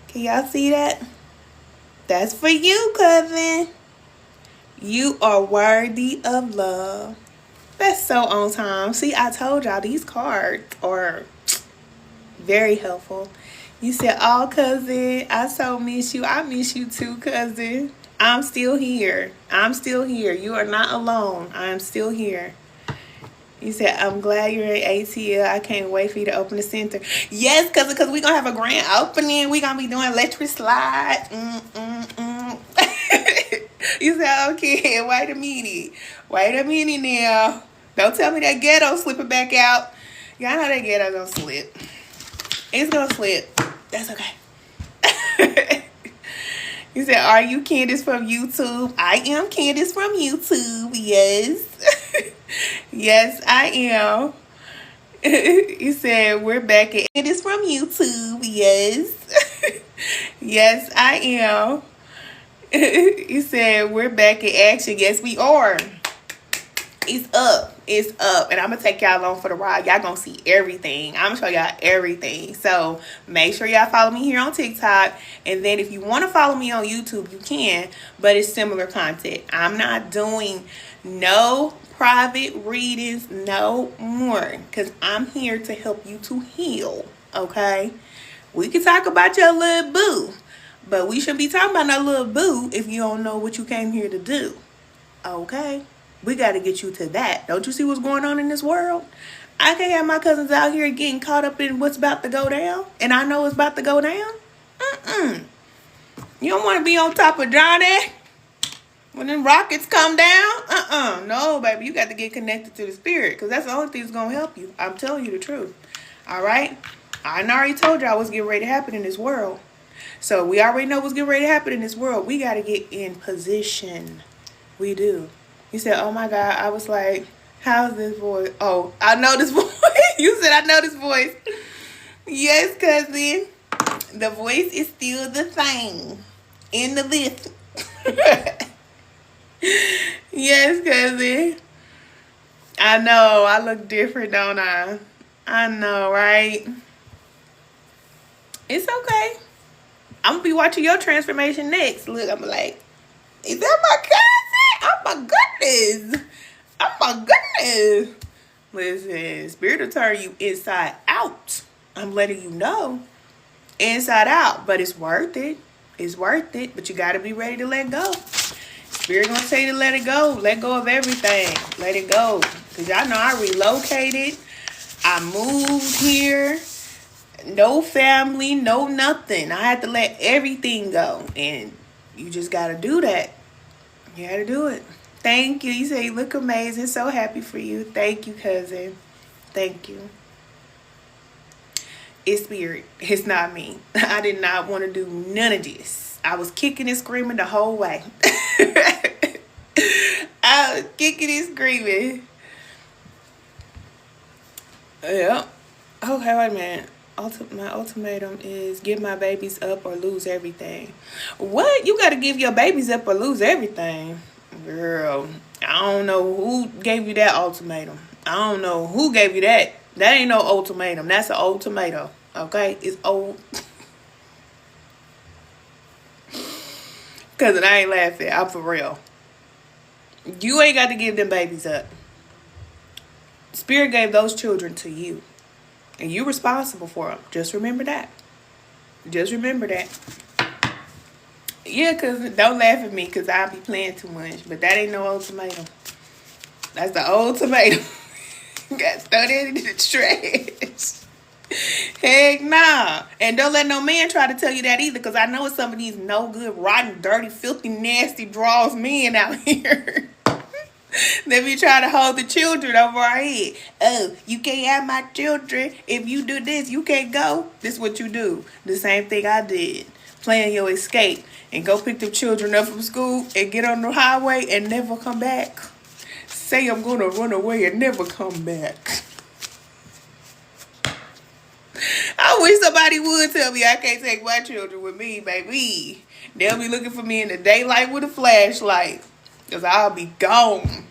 Can y'all see that? That's for you, cousin. You are worthy of love. That's so on time. See, I told y'all these cards are very helpful. You said, oh, cousin, I so miss you. I miss you too, cousin. I'm still here. I'm still here. You are not alone. I am still here. You said, I'm glad you're at ATL. I can't wait for you to open the center. Yes, because we're going to have a grand opening. We're going to be doing electric slide. You said, okay, wait a minute. Wait a minute now. Don't tell me that ghetto slipping back out. Y'all know that ghetto gonna slip. It's gonna slip. That's okay. You said, are you Candace from YouTube? I am Candace from YouTube. Yes. Yes, I am. You said, we're back at Candace from YouTube. Yes. Yes, I am. You said, we're back in action. Yes, we are. It's up. It's up. And I'm going to take y'all along for the ride. Y'all going to see everything. I'm going to show y'all everything. So make sure y'all follow me here on TikTok. And then if you want to follow me on YouTube, you can. But it's similar content. I'm not doing no private readings no more. Because I'm here to help you to heal. Okay? We can talk about your little boo. But we shouldn't be talking about no little boo if you don't know what you came here to do. Okay? We got to get you to that. Don't you see what's going on in this world? I can't have my cousins out here getting caught up in what's about to go down. And I know it's about to go down. You don't want to be on top of Johnny when them rockets come down. No, baby. You got to get connected to the spirit. Because that's the only thing that's going to help you. I'm telling you the truth. All right? I already told y'all what's getting ready to happen in this world. So we already know what's getting ready to happen in this world. We got to get in position. We do. You said, oh my God. I was like, how's this voice? Oh, I know this voice. You said, I know this voice. Yes, cousin. The voice is still the same. In the list. Yes, cousin. I know. I look different, don't I? I know, right? It's okay. I'm going to be watching your transformation next. Look, I'm like, is that my cousin? Oh my goodness. Oh my goodness. Listen, spirit will turn you inside out. I'm letting you know. Inside out. But it's worth it. It's worth it. But you got to be ready to let go. Spirit going to tell you to let it go. Let go of everything. Let it go. Because y'all know I relocated. I moved here. No family. No nothing. I had to let everything go. And you just got to do that. You got to do it. Thank you. You say you look amazing. So happy for you. Thank you, cousin. Thank you. It's spirit. It's not me. I did not want to do none of this. I was kicking and screaming the whole way. I was kicking and screaming. Yeah. Okay, wait a minute. My ultimatum is give my babies up or lose everything. What? You got to give your babies up or lose everything? Girl, I don't know who gave you that ultimatum. I don't know who gave you that. That ain't no ultimatum. That's an old tomato. Okay? It's old. Because I ain't laughing. I'm for real. You ain't got to give them babies up. Spirit gave those children to you. And you're responsible for them. Just remember that. Just remember that. Yeah, because don't laugh at me because I'll be playing too much. But that ain't no old tomato. That's the old tomato. Got to throw that in the trash. Heck nah. And don't let no man try to tell you that either, because I know it's some of these no good, rotten, dirty, filthy, nasty draws men out here. They be trying to hold the children over our head. Oh, you can't have my children. If you do this, you can't go. This is what you do. The same thing I did. Plan your escape and go pick the children up from school and get on the highway and never come back. Say I'm going to run away and never come back. I wish somebody would tell me I can't take my children with me, baby. They'll be looking for me in the daylight with a flashlight. Because I'll be gone.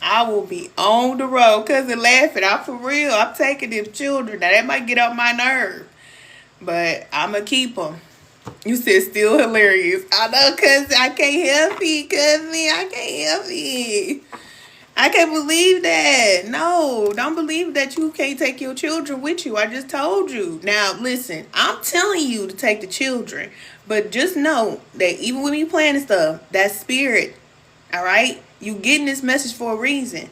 I will be on the road. Cousin laughing. I'm for real. I'm taking them children. Now, that might get on my nerve. But I'm going to keep them. You said still hilarious. I know, cousin. I can't help it, cousin. I can't help it. I can't believe that. No, don't believe that you can't take your children with you. I just told you. Now, listen, I'm telling you to take the children. But just know that even when you planning stuff, that spirit, all right? You getting this message for a reason.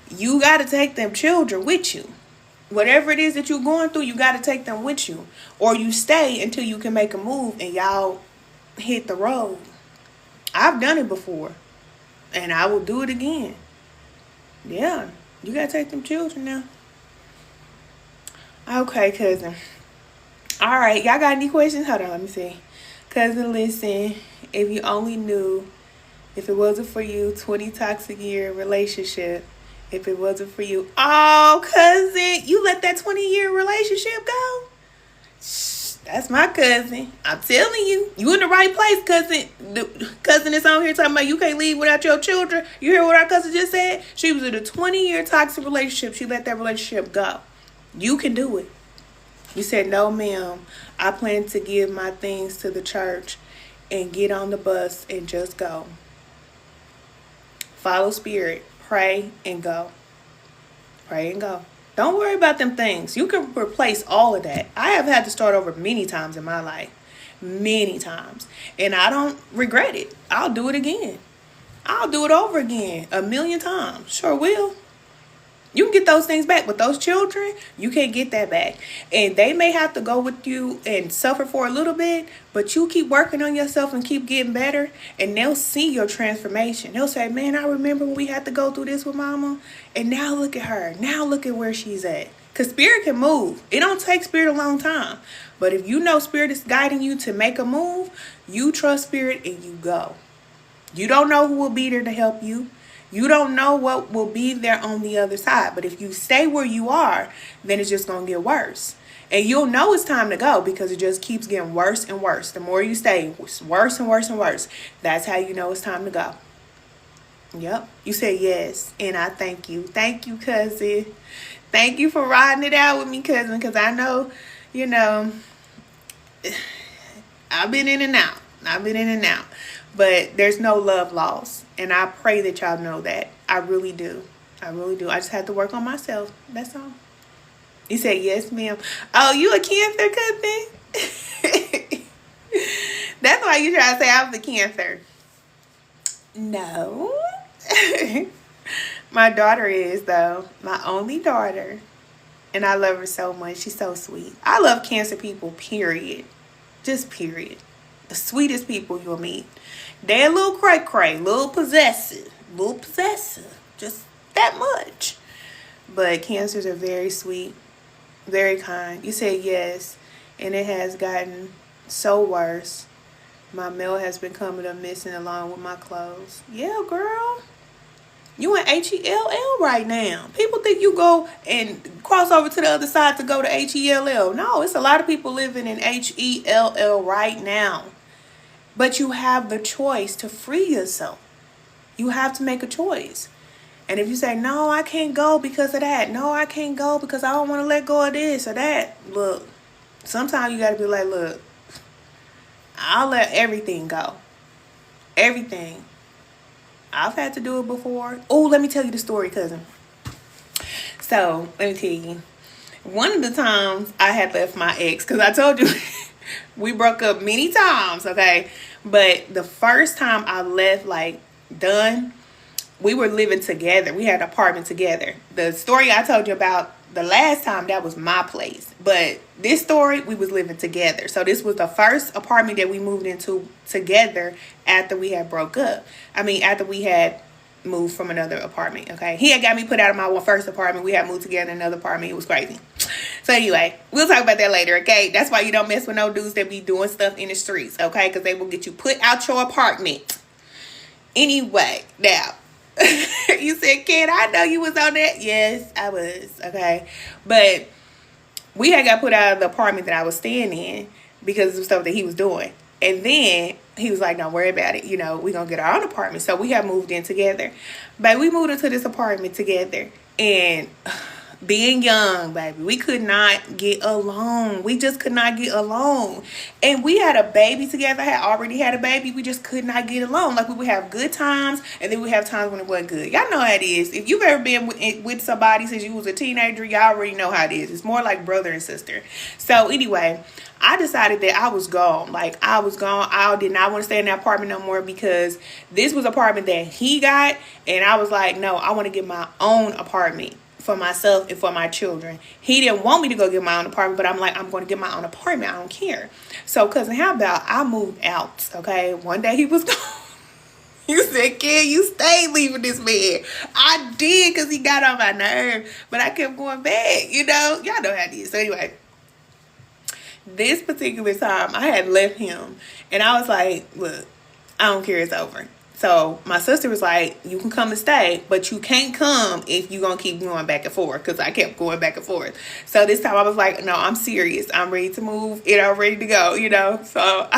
You got to take them children with you. Whatever it is that you're going through, you got to take them with you. Or you stay until you can make a move and y'all hit the road. I've done it before. And I will do it again. Yeah, you got to take them children now. Okay, cousin. All right, y'all got any questions? Hold on, let me see. Cousin, listen, if you only knew, if it wasn't for you, 20 toxic year relationship, if it wasn't for you. Oh, cousin, you let that 20-year relationship go? Shh, that's my cousin. I'm telling you. You in the right place, cousin. The cousin is on here talking about you can't leave without your children. You hear what our cousin just said? She was in a 20-year toxic relationship. She let that relationship go. You can do it. You said, no, ma'am. I plan to give my things to the church and get on the bus and just go. Follow spirit. Pray and go. Pray and go. Don't worry about them things. You can replace all of that. I have had to start over many times in my life. Many times. And I don't regret it. I'll do it again. I'll do it over again. 1,000,000 times. Sure will. You can get those things back, but those children, you can't get that back. And they may have to go with you and suffer for a little bit, but you keep working on yourself and keep getting better, and they'll see your transformation. They'll say, man, I remember when we had to go through this with mama, and now look at her. Now look at where she's at. Because spirit can move. It don't take spirit a long time. But if you know spirit is guiding you to make a move, you trust spirit and you go. You don't know who will be there to help you. You don't know what will be there on the other side. But if you stay where you are, then it's just going to get worse. And you'll know it's time to go because it just keeps getting worse and worse. The more you stay, it's worse and worse and worse. That's how you know it's time to go. Yep. You said yes. And I thank you. Thank you, cousin. Thank you for riding it out with me, cousin. Because I know, you know, I've been in and out. But there's no love lost. And I pray that y'all know that. I really do. I really do. I just have to work on myself. That's all. You said, yes, ma'am. Oh, you a Cancer, cousin? That's why you try to say I was a Cancer. No. My daughter is, though. My only daughter. And I love her so much. She's so sweet. I love Cancer people, period. Just period. The sweetest people you'll meet. They're a little cray-cray, a little possessive. Just that much. But Cancers are very sweet, very kind. You said yes, and it has gotten so worse. My mail has been coming up missing along with my clothes. Yeah, girl. You in H-E-L-L right now. People think you go and cross over to the other side to go to H-E-L-L. No, it's a lot of people living in H-E-L-L right now. But you have the choice to free yourself. You have to make a choice. And if you say, no, I can't go because of that. No, I can't go because I don't want to let go of this or that. Look, sometimes you got to be like, look, I'll let everything go. Everything. I've had to do it before. Oh, let me tell you the story, cousin. So, let me tell you. One of the times I had left my ex, because I told you we broke up many times, okay? But the first time I left, like, done, we were living together. We had an apartment together. The story I told you about the last time, that was my place. But this story, we was living together. So this was the first apartment that we moved into together after we had broke up. I mean, after we had moved from another apartment, okay? He had got me put out of my first apartment. We had moved together in another apartment. It was crazy. So anyway, we'll talk about that later, okay? That's why you don't mess with no dudes that be doing stuff in the streets, okay? Because they will get you put out your apartment. Anyway, now, you said, Ken, I know you was on that. Yes, I was, okay? But we had got put out of the apartment that I was staying in because of the stuff that he was doing. And then he was like, don't worry about it. You know, we're going to get our own apartment. So we have moved in together. But we moved into this apartment together. And Being young, baby, we could not get along. We just could not get along. And we had a baby together. I had already had a baby. We just could not get along. Like, we would have good times, and then we have times when it wasn't good. Y'all know how it is. If you've ever been with somebody since you was a teenager, y'all already know how it is. It's more like brother and sister. So anyway, I decided that I was gone. Like, I was gone. I did not want to stay in that apartment no more, because this was an apartment that he got, and I was like, no, I want to get my own apartment for myself and for my children. He didn't want me to go get my own apartment, but I'm like, I'm going to get my own apartment. I don't care. So, cousin, how about I moved out, okay? One day he was gone. You said, "Kid, you stayed leaving this man." I did, because he got on my nerve, but I kept going back, you know? Y'all know how it is. So, anyway, this particular time, I had left him, and I was like, look, I don't care, it's over. So my sister was like, you can come and stay, but you can't come if you're going to keep going back and forth, because I kept going back and forth. So this time I was like, no, I'm serious. I'm ready to move. I'm ready to go, you know. So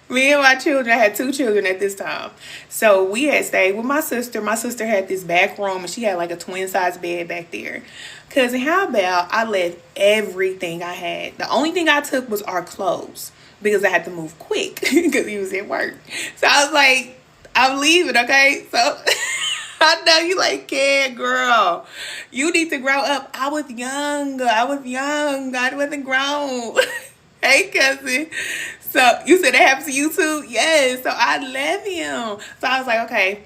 me and my children, I had 2 children at this time. So we had stayed with my sister. My sister had this back room, and she had like a twin size bed back there. Cousin, how about I left everything I had? The only thing I took was our clothes, because I had to move quick because he was at work. So I was like, I'm leaving, okay? So I know you like, yeah, girl, you need to grow up. I was young. I wasn't grown. Hey, cousin. So you said that happened to you too? Yes. So I left him. So I was like, okay,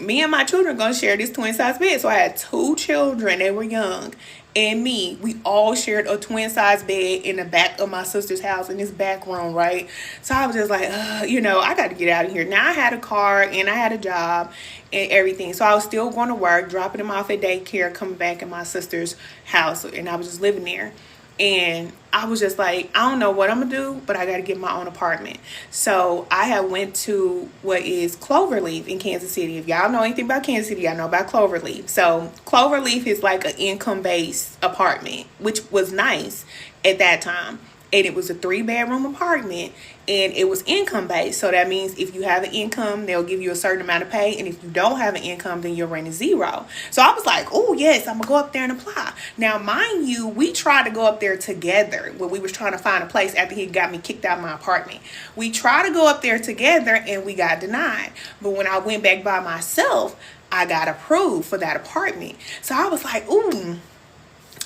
me and my children are going to share this twin size bed. So I had 2 children. They were young. And me, we all shared a twin size bed in the back of my sister's house, in this back room, right? So I was just like, you know, I got to get out of here. Now I had a car and I had a job and everything. So I was still going to work, dropping him off at daycare, coming back in my sister's house. And I was just living there. And I was just like, I don't know what I'm going to do, but I got to get my own apartment. So I had went to what is Cloverleaf in Kansas City. If y'all know anything about Kansas City, y'all know about Cloverleaf. So Cloverleaf is like an income-based apartment, which was nice at that time. And it was a 3-bedroom apartment, and it was income based. So that means if you have an income, they'll give you a certain amount of pay. And if you don't have an income, then your rent is 0. So I was like, oh yes, I'm gonna go up there and apply. Now, mind you, we tried to go up there together when we was trying to find a place after he got me kicked out of my apartment. We tried to go up there together and we got denied. But when I went back by myself, I got approved for that apartment. So I was like, ooh,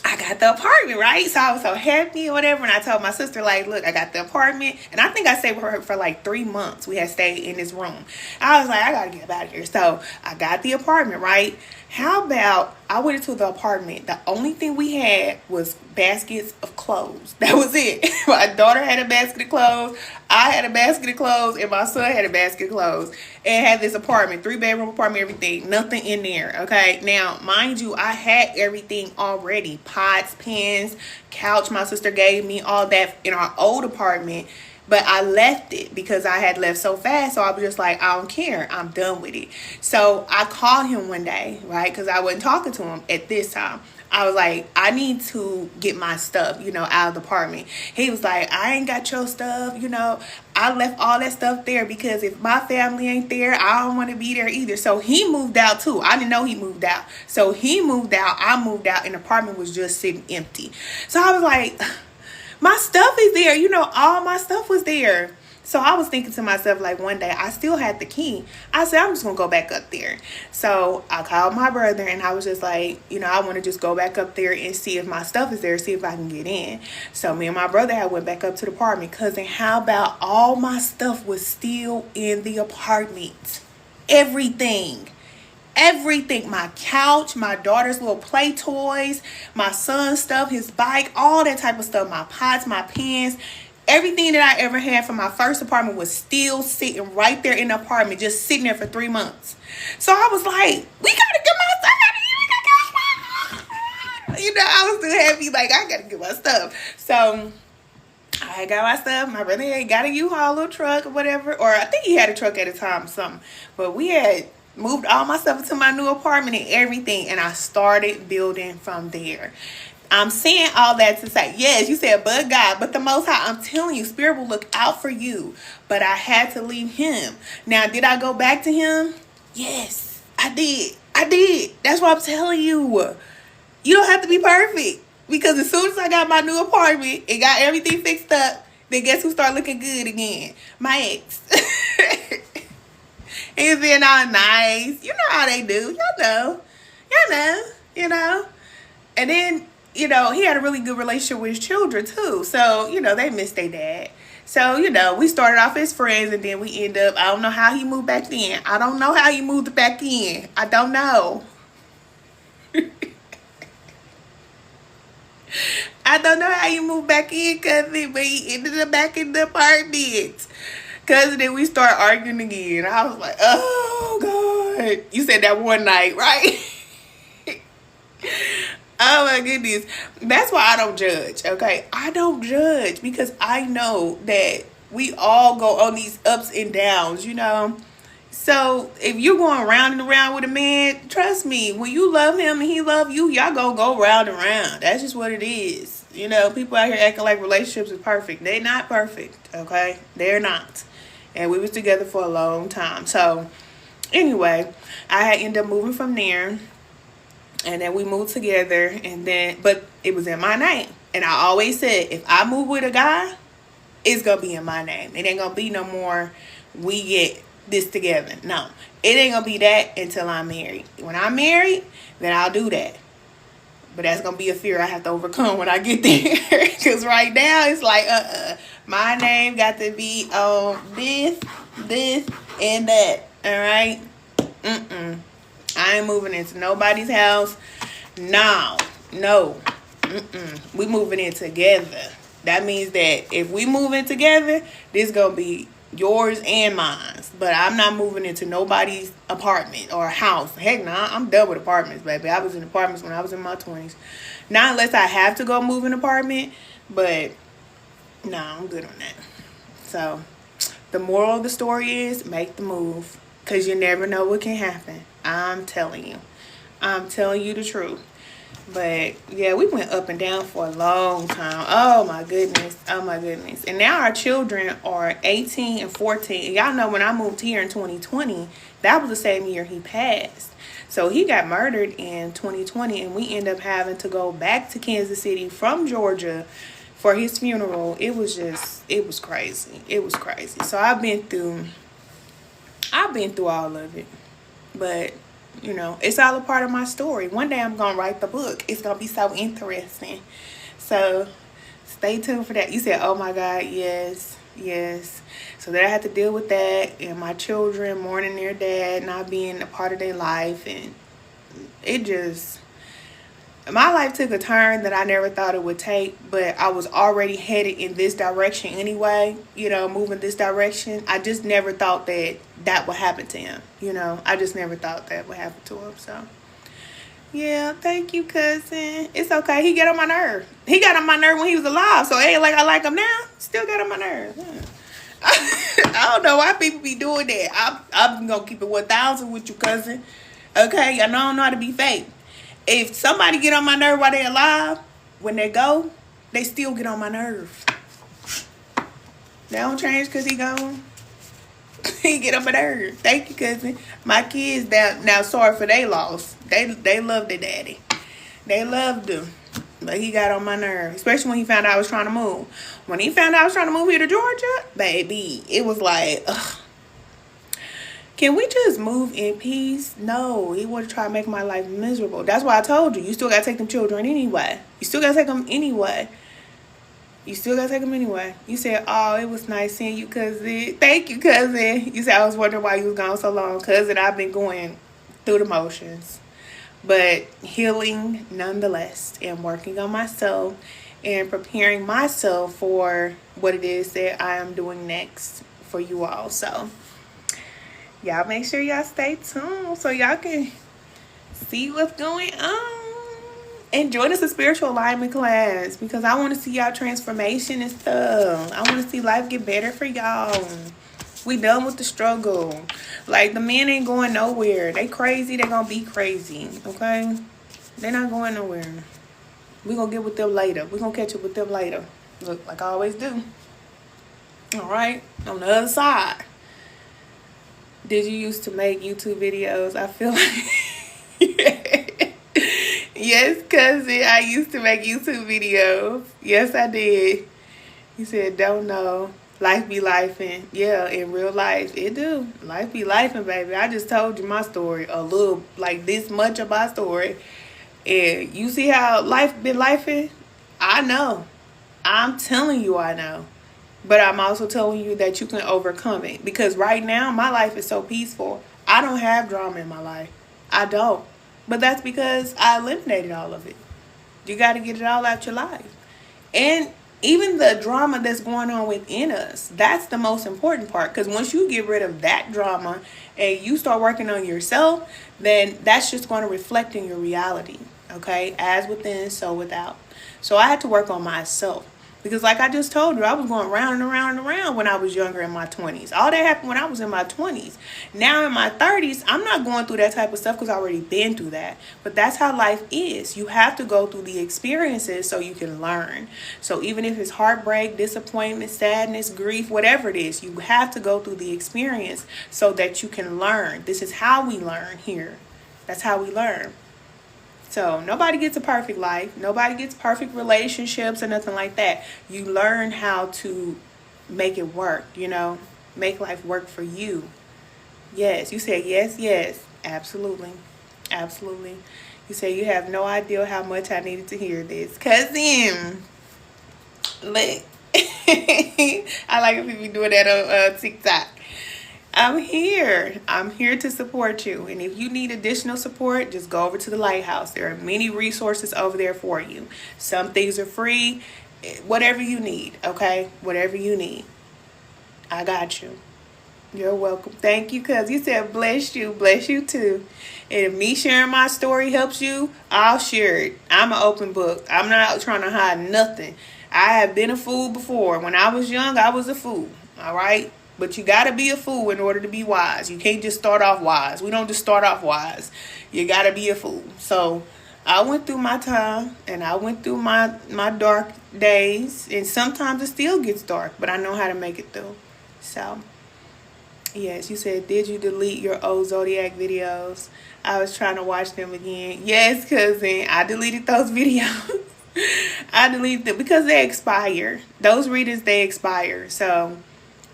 I got the apartment, right? So I was so happy or whatever. And I told my sister, like, look, I got the apartment. And I think I stayed with her for like 3 months. We had stayed in this room. I was like, I got to get out of here. So I got the apartment, right? How about I went into the apartment. The only thing we had was baskets of clothes. That was it. My daughter had a basket of clothes. I had a basket of clothes. And my son had a basket of clothes. And had this apartment, 3-bedroom apartment, everything. Nothing in there, okay? Now, mind you, I had everything already. Pots, pans, couch. My sister gave me all that in our old apartment. But I left it because I had left so fast. So I was just like, I don't care. I'm done with it. So I called him one day, right? Because I wasn't talking to him at this time. I was like, I need to get my stuff, you know, out of the apartment. He was like, I ain't got your stuff, you know. I left all that stuff there because if my family ain't there, I don't want to be there either. So he moved out too. I didn't know he moved out. So he moved out. I moved out, and the apartment was just sitting empty. So I was like, my stuff is there. You know, all my stuff was there. So I was thinking to myself, like, one day I still had the key. I said, I'm just going to go back up there. So I called my brother, and I was just like, you know, I want to just go back up there and see if my stuff is there, see if I can get in. So me and my brother had went back up to the apartment. Cousin, how about all my stuff was still in the apartment? Everything. Everything. My couch, my daughter's little play toys, my son's stuff, his bike, all that type of stuff. My pots, my pens. Everything that I ever had from my first apartment was still sitting right there in the apartment, just sitting there for 3 months. So I was like, we gotta get my stuff out of here. You know, I was still happy, like, I gotta get my stuff. So I got my stuff. My brother had got a U-Haul little truck or whatever. Or I think he had a truck at a time or something. But we had moved all my stuff into my new apartment and everything. And I started building from there. I'm saying all that to say, yes, you said, but God, but the Most High, I'm telling you, Spirit will look out for you. But I had to leave him. Now, did I go back to him? Yes, I did. I did. That's what I'm telling you. You don't have to be perfect. Because as soon as I got my new apartment and got everything fixed up, then guess who started looking good again? My ex. He's being all nice. You know how they do. Y'all know. Y'all know. You know. And then, you know, he had a really good relationship with his children too. So, you know, they missed their dad. So, you know, we started off as friends and then we end up, I don't know how he moved back in. I don't know how he moved back in. I don't know. I don't know how he moved back in, cousin, but he ended up back in the apartment. Cousin, then we start arguing again. I was like, oh, God. You said that one night, right? Oh, my goodness. That's why I don't judge, okay? I don't judge because I know that we all go on these ups and downs, you know? So if you're going round and around with a man, trust me, when you love him and he love you, y'all gonna go round and round. That's just what it is. You know, people out here acting like relationships is perfect. They're not perfect, okay? They're not. And we was together for a long time. So anyway, I had ended up moving from there. And then we moved together. And then, but it was in my name. And I always said, if I move with a guy, it's gonna be in my name. It ain't gonna be no more we get this together. No, it ain't gonna be that until I'm married. When I'm married, then I'll do that. But that's gonna be a fear I have to overcome when I get there. Because right now it's like, my name got to be on this, and that. All right. I ain't moving into nobody's house. No. We moving in together. That means that if we move in together, this gonna be yours and mine. But I'm not moving into nobody's apartment or house. Heck nah, I'm done with apartments, baby. I was in apartments when I was in my 20s. Not unless I have to go move an apartment. But nah, I'm good on that. So the moral of the story is make the move. Because you never know what can happen. I'm telling you. I'm telling you the truth. But yeah, we went up and down for a long time. Oh my goodness. Oh my goodness. And now our children are 18 and 14. And y'all know when I moved here in 2020, that was the same year he passed. So he got murdered in 2020 and we ended up having to go back to Kansas City from Georgia for his funeral. It was crazy. It was crazy. So I've been through all of it. But you know, it's all a part of my story. One day I'm gonna write the book. It's gonna be so interesting. So stay tuned for that. You said, oh my God, yes. So then I had to deal with that and my children mourning their dad, not being a part of their life. And my life took a turn that I never thought it would take, but I was already headed in this direction anyway, you know, moving this direction. I just never thought that would happen to him, you know. I just never thought that would happen to him, so. Yeah, thank you, cousin. It's okay. He got on my nerve. He got on my nerve when he was alive, so it ain't like I like him now. Still got on my nerve. Yeah. I don't know why people be doing that. I'm going to keep it 1,000 with you, cousin. Okay? I don't know how to be fake. If somebody get on my nerve while they alive, when they go, they still get on my nerve. They don't change because he gone. He get on my nerve. Thank you, cousin. My kids now sorry for their loss. They love their daddy. They loved him. But he got on my nerve. Especially when he found out I was trying to move. When he found out I was trying to move here to Georgia, baby, it was like, ugh. Can we just move in peace? No, he would try to make my life miserable. That's why I told you. You still got to take them children anyway. You still got to take them anyway. You said, oh, it was nice seeing you, cousin. Thank you, cousin. You said, I was wondering why you was gone so long. Cousin, I've been going through the motions. But healing nonetheless. And working on myself. And preparing myself for what it is that I am doing next for you all. So y'all make sure y'all stay tuned so y'all can see what's going on. And join us a spiritual alignment class because I want to see y'all transformation and stuff. I want to see life get better for y'all. We done with the struggle. Like, the men ain't going nowhere. They crazy. They gonna be crazy. Okay? They're not going nowhere. We gonna get with them later. We gonna catch up with them later. Look, like I always do. All right? On the other side. Did you used to make YouTube videos? I feel like Yes, cousin. I used to make YouTube videos. Yes, I did. He said, don't know. Life be lifing. Yeah, in real life, it do. Life be lifing, baby. I just told you my story. A little, like this much of my story. And you see how life been lifing? I know. I'm telling you I know. But I'm also telling you that you can overcome it. Because right now, my life is so peaceful. I don't have drama in my life. I don't. But that's because I eliminated all of it. You got to get it all out your life. And even the drama that's going on within us, that's the most important part. Because once you get rid of that drama and you start working on yourself, then that's just going to reflect in your reality. Okay? As within, so without. So I had to work on myself. Because like I just told you, I was going round and around and around when I was younger in my 20s. All that happened when I was in my 20s. Now in my 30s, I'm not going through that type of stuff because I've already been through that. But that's how life is. You have to go through the experiences so you can learn. So even if it's heartbreak, disappointment, sadness, grief, whatever it is, you have to go through the experience so that you can learn. This is how we learn here. That's how we learn. So nobody gets a perfect life. Nobody gets perfect relationships or nothing like that. You learn how to make it work, you know, make life work for you. Yes, you said yes, yes, absolutely, absolutely. You said you have no idea how much I needed to hear this. Cousin, look, I like if people doing that on TikTok. I'm here. I'm here to support you. And if you need additional support, just go over to the Lighthouse. There are many resources over there for you. Some things are free. Whatever you need, okay? Whatever you need. I got you. You're welcome. Thank you, cuz you said bless you. Bless you too. And if me sharing my story helps you, I'll share it. I'm an open book. I'm not trying to hide nothing. I have been a fool before. When I was young, I was a fool. All right? But you got to be a fool in order to be wise. You can't just start off wise. We don't just start off wise. You got to be a fool. So I went through my time and I went through my dark days. And sometimes it still gets dark, but I know how to make it through. So, yes, you said, did you delete your old Zodiac videos? I was trying to watch them again. Yes, cousin, I deleted those videos. I deleted them because they expire. Those readings, they expire. So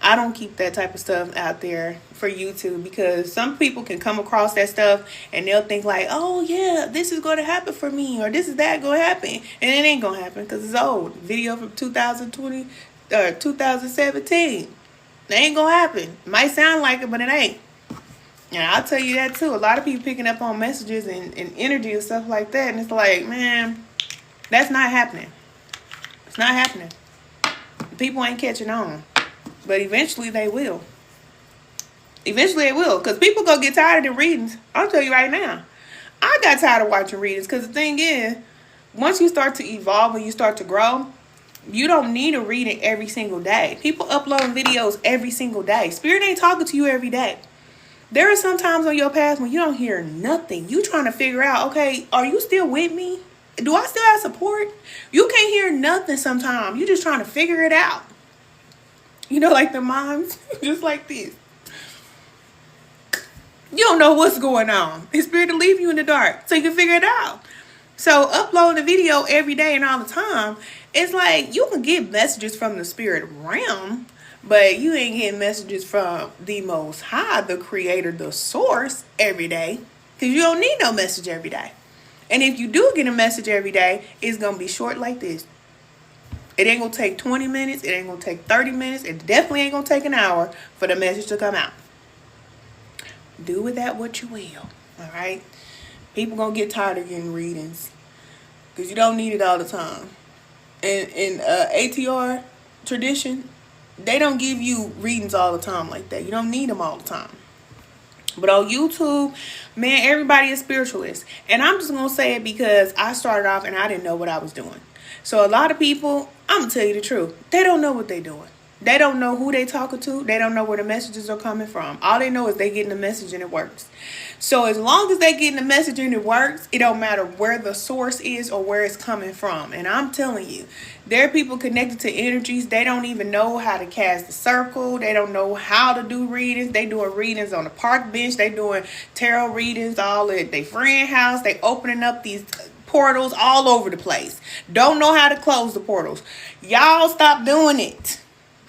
I don't keep that type of stuff out there for YouTube because some people can come across that stuff and they'll think like, oh yeah, this is going to happen for me or this is that going to happen. And it ain't going to happen because it's old. Video from 2020 or 2017. It ain't going to happen. It might sound like it, but it ain't. And I'll tell you that too. A lot of people picking up on messages and energy and stuff like that. And it's like, man, that's not happening. It's not happening. People ain't catching on. But eventually they will. Eventually they will. Because people gonna get tired of the readings. I'll tell you right now. I got tired of watching readings. Because the thing is, once you start to evolve and you start to grow, you don't need a reading every single day. People uploading videos every single day. Spirit ain't talking to you every day. There are some times on your path when you don't hear nothing. You trying to figure out, okay, are you still with me? Do I still have support? You can't hear nothing sometimes. You just trying to figure it out. You know, like the moms, just like this. You don't know what's going on. It's spirit to leave you in the dark so you can figure it out. So uploading a video every day and all the time, it's like you can get messages from the spirit realm, but you ain't getting messages from the Most High, the Creator, the Source every day, because you don't need no message every day. And if you do get a message every day, it's going to be short like this. It ain't going to take 20 minutes. It ain't going to take 30 minutes. It definitely ain't going to take an hour for the message to come out. Do with that what you will. All right? People going to get tired of getting readings because you don't need it all the time. In ATR tradition, they don't give you readings all the time like that. You don't need them all the time. But on YouTube, man, everybody is spiritualist. And I'm just going to say it because I started off and I didn't know what I was doing. So a lot of people, I'm going to tell you the truth, they don't know what they're doing. They don't know who they talking to. They don't know where the messages are coming from. All they know is they getting the message and it works. So as long as they getting the message and it works, it don't matter where the source is or where it's coming from. And I'm telling you, there are people connected to energies. They don't even know how to cast the circle. They don't know how to do readings. They doing readings on the park bench. They doing tarot readings all at their friend house. They opening up these portals all over the place. Don't know how to close the portals. Y'all stop doing it.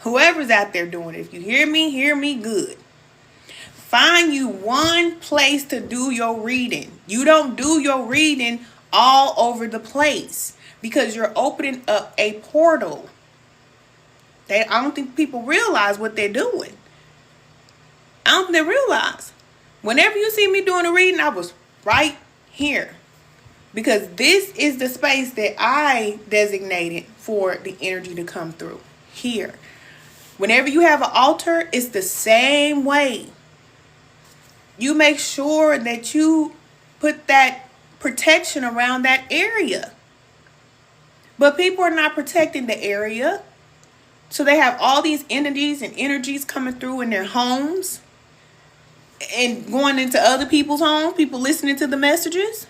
Whoever's out there doing it, if you hear me good. Find you one place to do your reading. You don't do your reading all over the place because you're opening up a portal. I don't think people realize what they're doing. I don't think they realize. Whenever you see me doing a reading, I was right here. Because this is the space that I designated for the energy to come through. Here. Whenever you have an altar, it's the same way. You make sure that you put that protection around that area. But people are not protecting the area. So they have all these entities and energies coming through in their homes and going into other people's homes, people listening to the messages.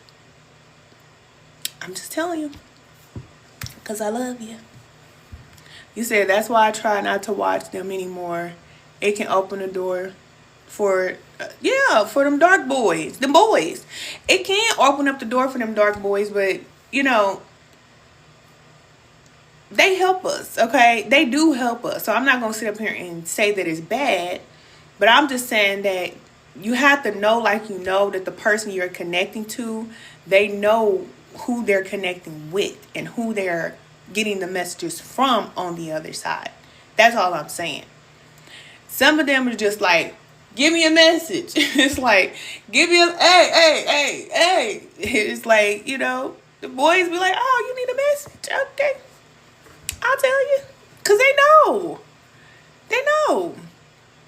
I'm just telling you, because I love you. You said that's why I try not to watch them anymore. It can open the door for, for them dark boys, them boys. It can open up the door for them dark boys, but, you know, they help us, okay? They do help us. So I'm not going to sit up here and say that it's bad, but I'm just saying that you have to know, like, you know, that the person you're connecting to, they know who they're connecting with and who they're getting the messages from on the other side. That's all I'm saying. Some of them are just like, give me a message. It's like, give me a, hey. It's like, you know, the boys be like, oh, you need a message? Okay. I'll tell you. Because they know. They know.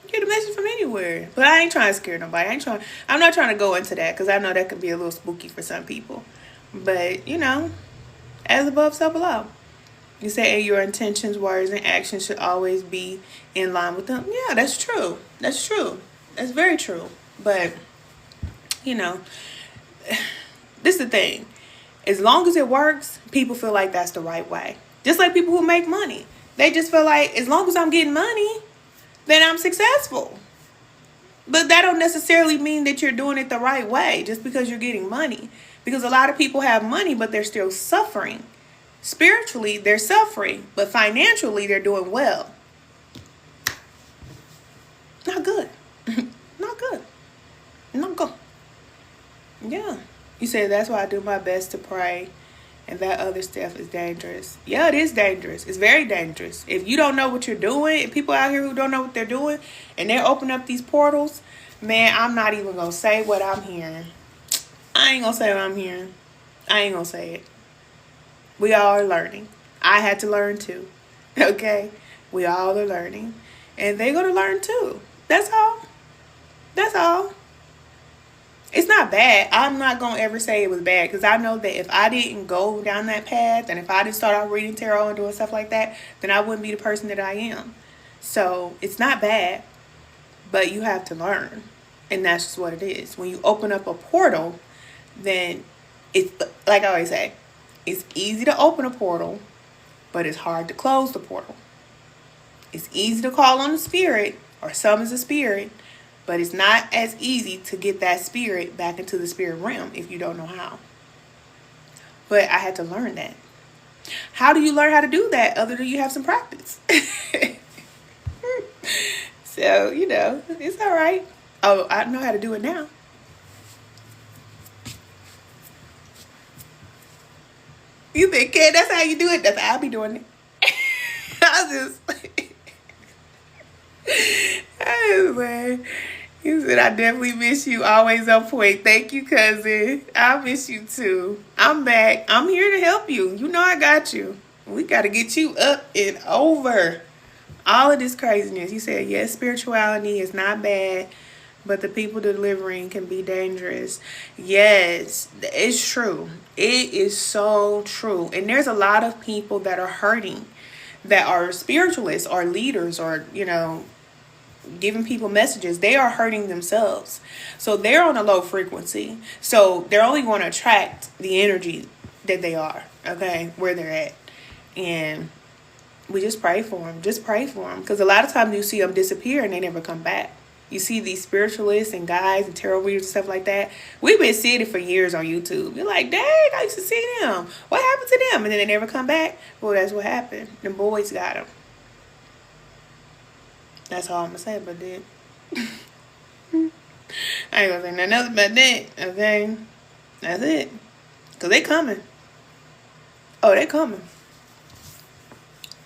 You get a message from anywhere. But I ain't trying to scare nobody. I'm not trying to go into that because I know that could be a little spooky for some people. But, you know, as above, so below. You say your intentions, words, and actions should always be in line with them. Yeah, that's true. That's true. That's very true. But, you know, this is the thing. As long as it works, people feel like that's the right way. Just like people who make money. They just feel like as long as I'm getting money, then I'm successful. But that don't necessarily mean that you're doing it the right way just because you're getting money. Because a lot of people have money, but they're still suffering. Spiritually, they're suffering, but financially, they're doing well. Not good. Not good. Not good. Yeah. You say that's why I do my best to pray, and that other stuff is dangerous. Yeah, it is dangerous. It's very dangerous. If you don't know what you're doing, if people out here who don't know what they're doing, and they're opening up these portals, man, I'm not even going to say what I'm hearing. I ain't going to say what I'm hearing. I ain't going to say it. We all are learning. I had to learn too. Okay? We all are learning. And they're going to learn too. That's all. That's all. It's not bad. I'm not going to ever say it was bad because I know that if I didn't go down that path and if I didn't start out reading tarot and doing stuff like that, then I wouldn't be the person that I am. So it's not bad, but you have to learn. And that's just what it is. When you open up a portal, then it's like I always say, it's easy to open a portal, but it's hard to close the portal. It's easy to call on the spirit or summons a spirit, but it's not as easy to get that spirit back into the spirit realm if you don't know how. But I had to learn that. How do you learn how to do that other than you have some practice? So, you know, it's all right. Oh, I know how to do it now. You think, kid, that's how you do it? That's how I be doing it. I was just... Anyway, he said, I definitely miss you. Always on point. Thank you, cousin. I miss you too. I'm back. I'm here to help you. You know I got you. We got to get you up and over all of this craziness. He said, yes, spirituality is not bad, but the people delivering can be dangerous. Yes, it's true. It is so true. And there's a lot of people that are hurting, that are spiritualists or leaders or, you know, giving people messages. They are hurting themselves. So they're on a low frequency. So they're only going to attract the energy that they are, okay, where they're at. And we just pray for them. Just pray for them. Because a lot of times you see them disappear and they never come back. you see these spiritualists and guys and tarot readers and stuff like that. We've been seeing it for years on YouTube. You're like, dang, I used to see them. What happened to them? And then they never come back. Well, that's what happened. The boys got them. That's all I'm going to say about that. I ain't going to say nothing else about that. Okay? That's it. Because they coming. Oh, they coming.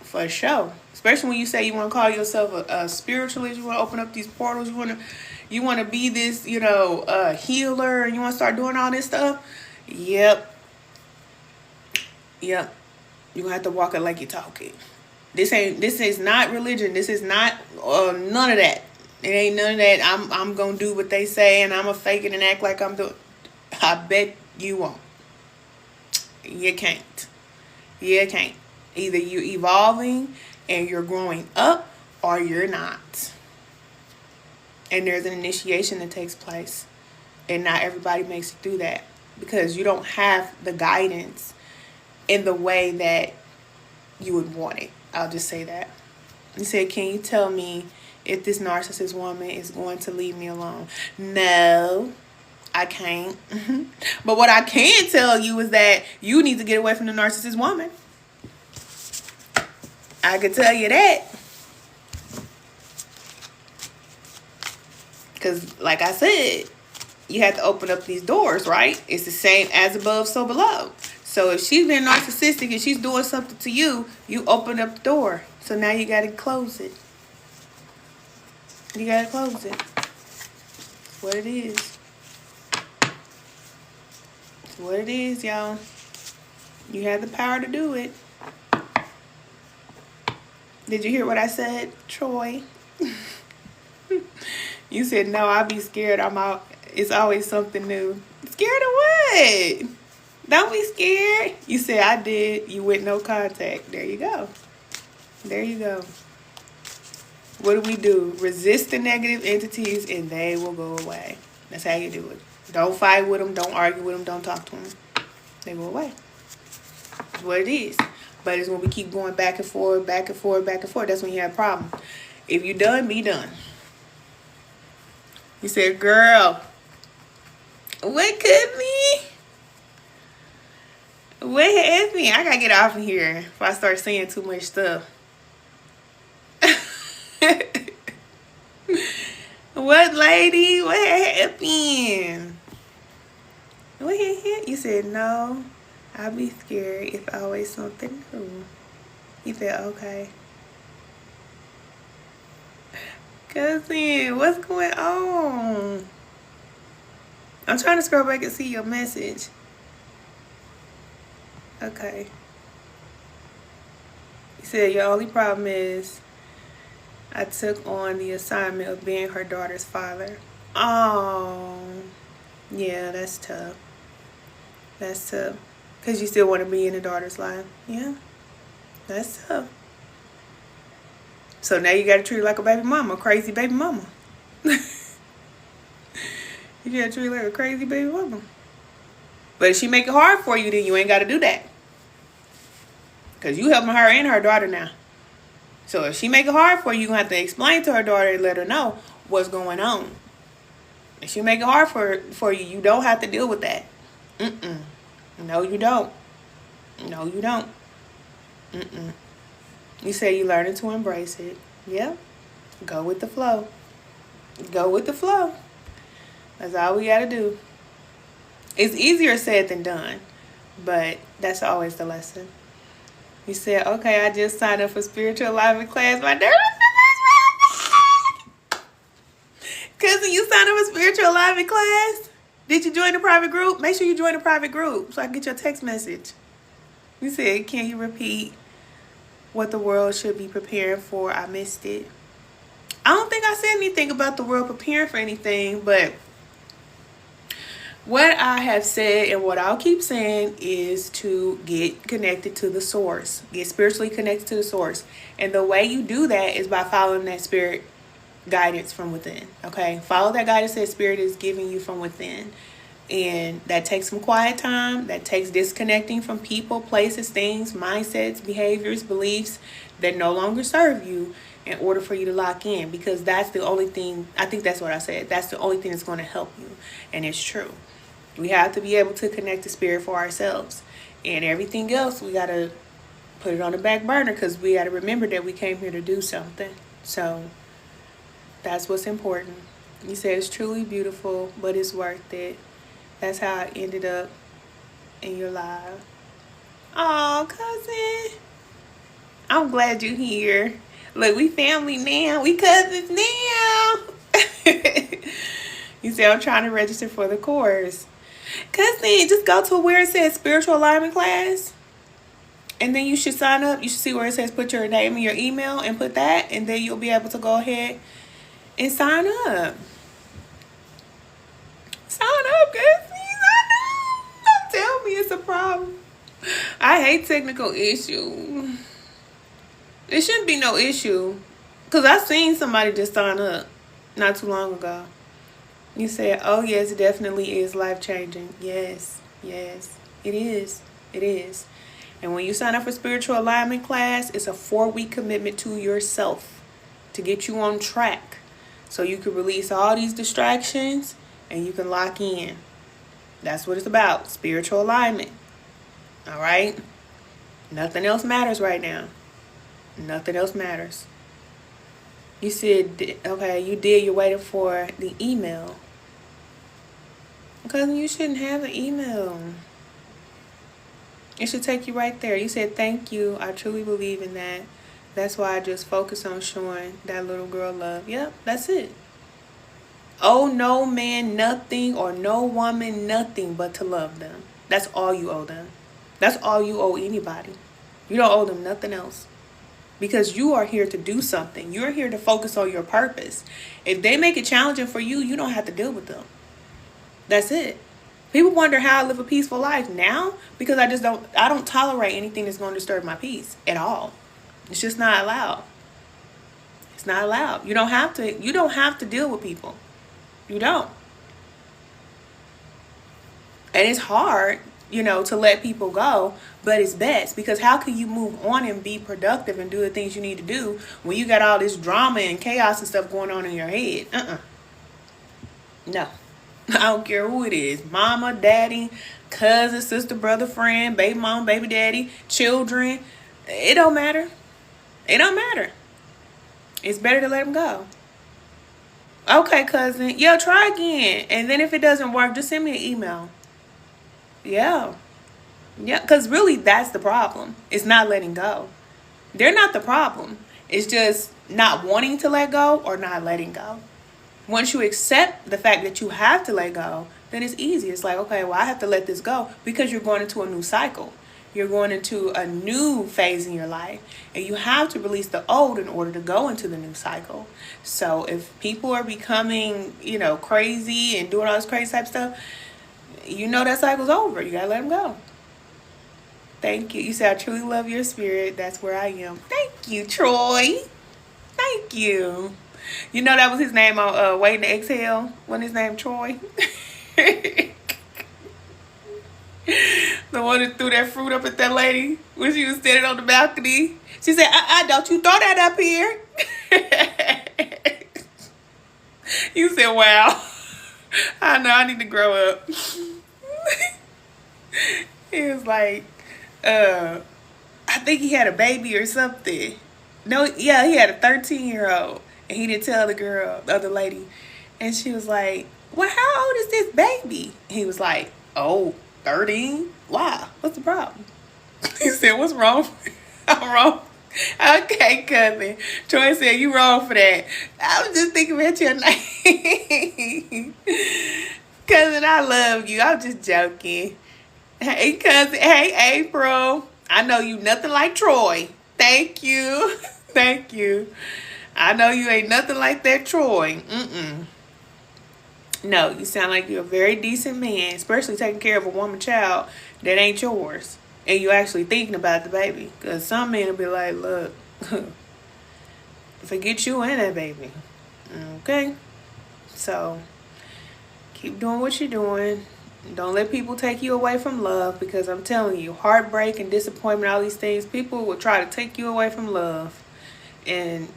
For sure. Especially when you say you want to call yourself a spiritualist, you want to open up these portals, you want to be this, healer, and you want to start doing all this stuff. Yep. You're gonna have to walk it like you talk it. This is not religion. This is not none of that. It ain't none of that. I'm gonna do what they say, and I'm gonna fake it and act like I'm doing. I bet you won't. You can't. You can't. Either you're evolving and you're growing up, or you're not. And there's an initiation that takes place. And not everybody makes it through that. Because you don't have the guidance in the way that you would want it. I'll just say that. You said, can you tell me if this narcissist woman is going to leave me alone? No, I can't. But what I can tell you is that you need to get away from the narcissist woman. I can tell you that. Because, like I said, you have to open up these doors, right? It's the same as above, so below. So if she's been narcissistic and she's doing something to you, you open up the door. So now you got to close it. You got to close it. That's what it is. That's what it is, y'all. You have the power to do it. Did you hear what I said, Troy? You said, no, I'll be scared. I'm out. It's always something new. Scared of what? Don't be scared. You said, I did. You went no contact. There you go. There you go. What do? Resist the negative entities and they will go away. That's how you do it. Don't fight with them. Don't argue with them. Don't talk to them. They go away. That's what it is. But it's when we keep going back and forth, back and forth, back and forth. That's when you have a problem. If you're done, be done. You said, girl, what could me? What has me? I gotta get off of here if I start saying too much stuff. What, lady? What happened? What happened? You said, no, I'll be scared. It's always something new. You said, okay. Cousin, what's going on? I'm trying to scroll back and see your message. Okay. You said your only problem is I took on the assignment of being her daughter's father. Oh, yeah, that's tough. That's tough. Because you still want to be in the daughter's life. Yeah, that's tough. So now you got to treat her like a baby mama, a crazy baby mama. You got to treat her like a crazy baby mama. But if she make it hard for you, then you ain't got to do that. Because you helping her and her daughter now. So if she make it hard for you, you're going to have to explain to her daughter and let her know what's going on. If she make it hard for you, you don't have to deal with that. No, you don't. No, you don't. You say you're learning to embrace it. Yeah. Go with the flow. Go with the flow. That's all we got to do. It's easier said than done, but that's always the lesson. You said, okay, I just signed up for spiritual alignment class. My nervous is Cousin, you signed up for spiritual alignment class? Did you join the private group? Make sure you join the private group so I can get your text message. You said, can you repeat what the world should be preparing for? I missed it. I don't think I said anything about the world preparing for anything, but what I have said and what I'll keep saying is to get connected to the source. Get spiritually connected to the source. And the way you do that is by following that spirit guidance from within. Okay? Follow that guidance that spirit is giving you from within. And that takes some quiet time. That takes disconnecting from people, places, things, mindsets, behaviors, beliefs that no longer serve you in order for you to lock in. Because that's the only thing, I think that's what I said. That's the only thing that's going to help you. And it's true. We have to be able to connect to spirit for ourselves. And everything else, we got to put it on the back burner because we got to remember that we came here to do something. So that's what's important. You said it's truly beautiful, but it's worth it. That's how I ended up in your live. Oh, cousin. I'm glad you're here. Look, we family now. We cousins now. You said I'm trying to register for the course. Cousin, just go to where it says spiritual alignment class. And then you should sign up. You should see where it says put your name and your email and put that. And then you'll be able to go ahead and sign up. Sign up, cousin. Sign up. Don't tell me it's a problem. I hate technical issues. It shouldn't be no issue. Because I seen somebody just sign up not too long ago. You said, oh, yes, it definitely is life-changing. Yes, yes, it is. It is. And when you sign up for spiritual alignment class, it's a 4-week commitment to yourself to get you on track so you can release all these distractions and you can lock in. That's what it's about, spiritual alignment. All right? Nothing else matters right now. Nothing else matters. You said, okay, you did. You're waiting for the email. Because you shouldn't have an email. It should take you right there. You said, thank you. I truly believe in that. That's why I just focus on showing that little girl love. Yep, that's it. Owe no man nothing or no woman nothing but to love them. That's all you owe them. That's all you owe anybody. You don't owe them nothing else. Because you are here to do something. You're here to focus on your purpose. If they make it challenging for you, you don't have to deal with them. That's it. People wonder how I live a peaceful life now because I don't tolerate anything that's going to disturb my peace at all. It's just not allowed. It's not allowed. You don't have to deal with people. You don't. And it's hard, to let people go, but it's best because how can you move on and be productive and do the things you need to do when you got all this drama and chaos and stuff going on in your head? No. I don't care who it is. Mama, daddy, cousin, sister, brother, friend, baby mom, baby daddy, children. It don't matter. It don't matter. It's better to let them go. Okay, cousin. Yeah, try again. And then if it doesn't work, just send me an email. Yeah. Yeah, because really that's the problem. It's not letting go. They're not the problem. It's just not wanting to let go or not letting go. Once you accept the fact that you have to let go, then it's easy. It's like, okay, well, I have to let this go because you're going into a new cycle. You're going into a new phase in your life. And you have to release the old in order to go into the new cycle. So if people are becoming, crazy and doing all this crazy type stuff, that cycle's over. You got to let them go. Thank you. You said, I truly love your spirit. That's where I am. Thank you, Troy. Thank you. That was his name on Waiting to Exhale. Wasn't his name Troy? The one that threw that fruit up at that lady when she was standing on the balcony. She said, don't you throw that up here. You said, wow. I know, I need to grow up. He was like, I think he had a baby or something. No, yeah, he had a 13-year-old. And he didn't tell the other lady. And she was like, well, how old is this baby? He was like, 13? Why? What's the problem? He said, what's wrong? I'm wrong. Okay, cousin. Troy said, you wrong for that. I was just thinking about your name. Cousin, I love you. I'm just joking. Hey, cousin. Hey, April. I know you nothing like Troy. Thank you. Thank you. I know you ain't nothing like that, Troy. No, you sound like you're a very decent man, especially taking care of a woman child that ain't yours. And you actually thinking about the baby. Because some men will be like, look, forget you and that baby. Okay? So, keep doing what you're doing. Don't let people take you away from love, because I'm telling you, heartbreak and disappointment, all these things, people will try to take you away from love. And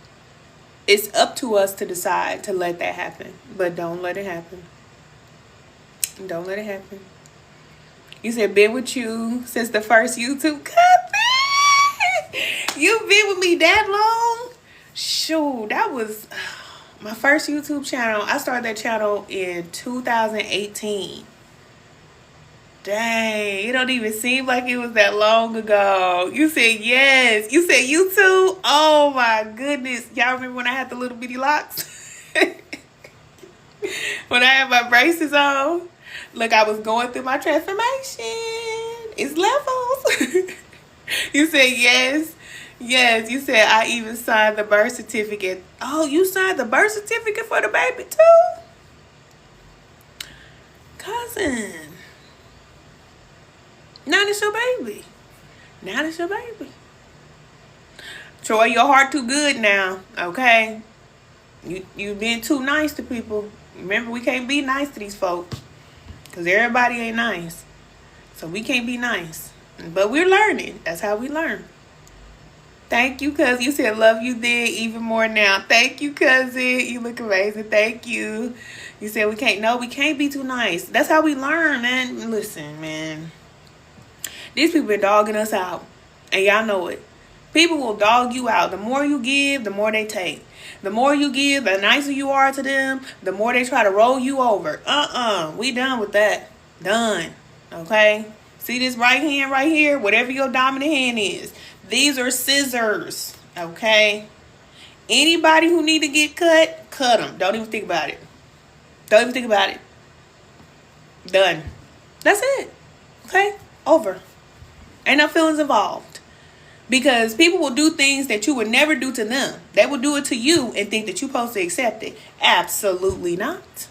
it's up to us to decide to let that happen. But don't let it happen. Don't let it happen. You said been with you since the first YouTube cousin. You've been with me that long? Shoot, that was my first YouTube channel. I started that channel in 2018. Dang, it don't even seem like it was that long ago. You said yes. You said YouTube? Oh my goodness. Y'all remember when I had the little bitty locks? When I had my braces on? Look, I was going through my transformation. It's levels. You said yes. Yes, you said I even signed the birth certificate. Oh, you signed the birth certificate for the baby too? Cousin. Now it's your baby. Now it's your baby. Troy, your heart too good now, okay? You been too nice to people. Remember, we can't be nice to these folks, because everybody ain't nice. So we can't be nice. But we're learning. That's how we learn. Thank you, cousin. You said love you then, even more now. Thank you, cousin. You look amazing. Thank you. You said we can't be too nice. That's how we learn, man. Listen, man. These people been dogging us out. And y'all know it. People will dog you out. The more you give, the more they take. The more you give, the nicer you are to them, the more they try to roll you over. We done with that. Done. Okay? See this right hand right here? Whatever your dominant hand is. These are scissors. Okay? Anybody who need to get cut, cut them. Don't even think about it. Don't even think about it. Done. That's it. Okay? Over. Ain't no feelings involved. Because people will do things that you would never do to them. They will do it to you and think that you're supposed to accept it. Absolutely not.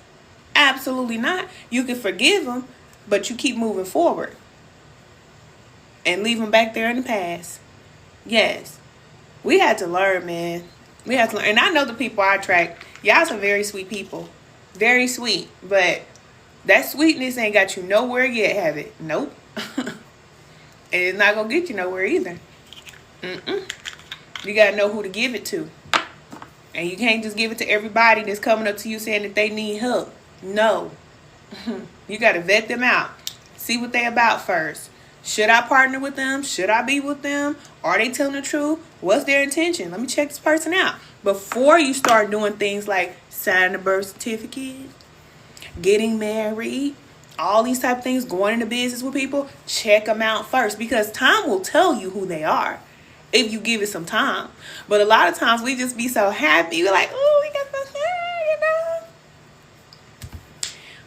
Absolutely not. You can forgive them, but you keep moving forward. And leave them back there in the past. Yes. We had to learn, man. We had to learn. And I know the people I attract. Y'all some very sweet people. Very sweet. But that sweetness ain't got you nowhere yet, have it? Nope. And it's not going to get you nowhere either. You got to know who to give it to. And you can't just give it to everybody that's coming up to you saying that they need help. No. You got to vet them out. See what they about first. Should I partner with them? Should I be with them? Are they telling the truth? What's their intention? Let me check this person out. Before you start doing things like signing a birth certificate, getting married, all these type of things, going into business with people, check them out first. Because time will tell you who they are. If you give it some time. But a lot of times we just be so happy. We're like, oh, we got some hair, you know.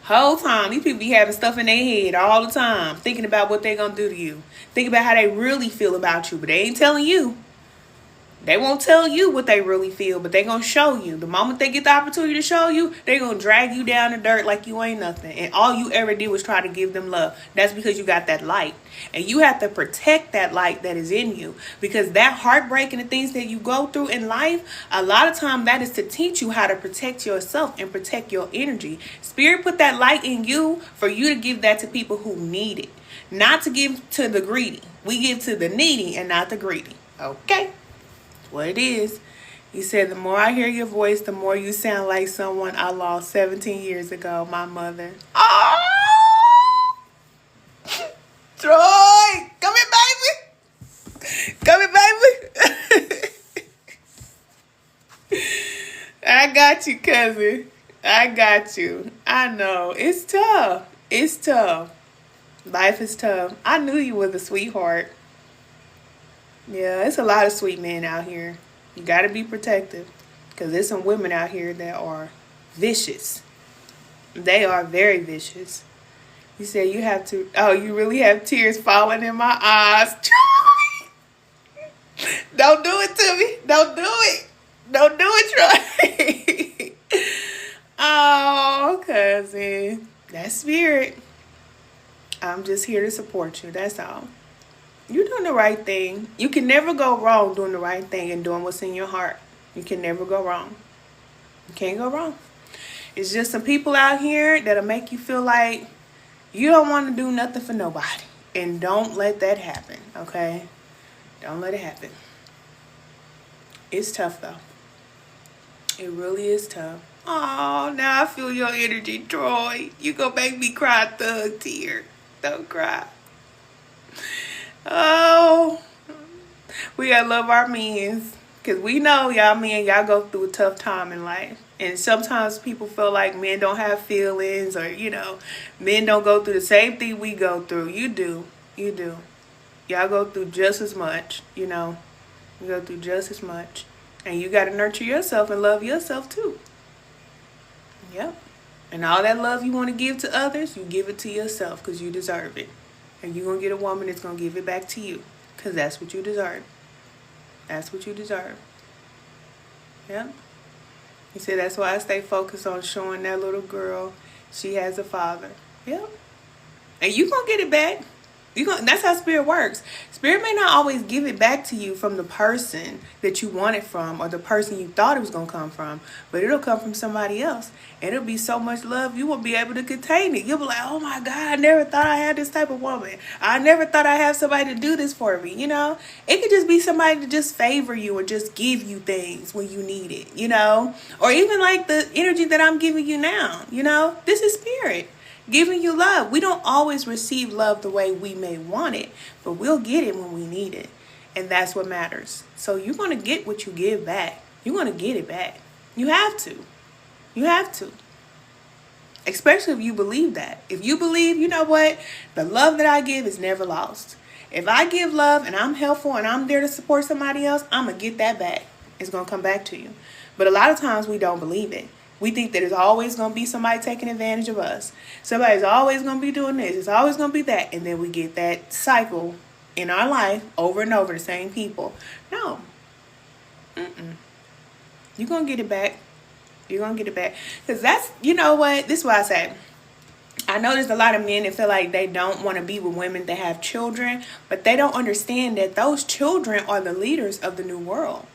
Whole time, these people be having stuff in their head all the time. Thinking about what they're going to do to you. Thinking about how they really feel about you. But they ain't telling you. They won't tell you what they really feel, but they're going to show you. The moment they get the opportunity to show you, they're going to drag you down the dirt like you ain't nothing. And all you ever did was try to give them love. That's because you got that light. And you have to protect that light that is in you. Because that heartbreak and the things that you go through in life, a lot of time that is to teach you how to protect yourself and protect your energy. Spirit put that light in you for you to give that to people who need it. Not to give to the greedy. We give to the needy and not the greedy. Okay? What it is. You said, the more I hear your voice, the more you sound like someone I lost 17 years ago, my mother. Oh! Troy! Come here, baby! Come here, baby! I got you, cousin. I got you. I know. It's tough. It's tough. Life is tough. I knew you was a sweetheart. Yeah, it's a lot of sweet men out here. You got to be protective. Because there's some women out here that are vicious. They are very vicious. You said you have to... Oh, you really have tears falling in my eyes. Troy! Don't do it to me. Don't do it. Don't do it, Troy. Oh, cousin. That's spirit. I'm just here to support you. That's all. You're doing the right thing. You can never go wrong doing the right thing and doing what's in your heart. You can never go wrong. You can't go wrong. It's just some people out here that'll make you feel like You don't want to do nothing for nobody. And don't let that happen, okay? Don't let it happen. It's tough, though. It really is tough. Oh, now I feel your energy, Troy. You gonna make me cry, thug tear. Don't cry. Oh, we gotta love our men. Because we know y'all men, y'all go through a tough time in life. And sometimes people feel like men don't have feelings, or, you know, men don't go through the same thing we go through. You do. You do. Y'all go through just as much, you know. You go through just as much. And you got to nurture yourself and love yourself too. Yep. And all that love you want to give to others, you give it to yourself because you deserve it. And you're going to get a woman that's going to give it back to you because that's what you deserve. That's what you deserve. Yep. He said that's why I stay focused on showing that little girl she has a father. Yep. And you going to get it back. That's how spirit works. Spirit may not always give it back to you from the person that you want it from or the person you thought it was going to come from, but it'll come from somebody else. And it'll be so much love, you won't be able to contain it. You'll be like, oh my God, I never thought I had this type of woman. I never thought I'd have somebody to do this for me, you know? It could just be somebody to just favor you or just give you things when you need it, you know? Or even like the energy that I'm giving you now, you know? This is spirit. Giving you love. We don't always receive love the way we may want it, but we'll get it when we need it. And that's what matters. So you're going to get what you give back. You're going to get it back. You have to. You have to. Especially if you believe that. If you believe, you know what? The love that I give is never lost. If I give love and I'm helpful and I'm there to support somebody else, I'm going to get that back. It's going to come back to you. But a lot of times we don't believe it. We think that there's always going to be somebody taking advantage of us. Somebody's always going to be doing this. It's always going to be that. And then we get that cycle in our life over and over, the same people. No. You're going to get it back. You're going to get it back. Because that's, you know what? This is what I say. I know there's a lot of men that feel like they don't want to be with women that have children, but they don't understand that those children are the leaders of the new world.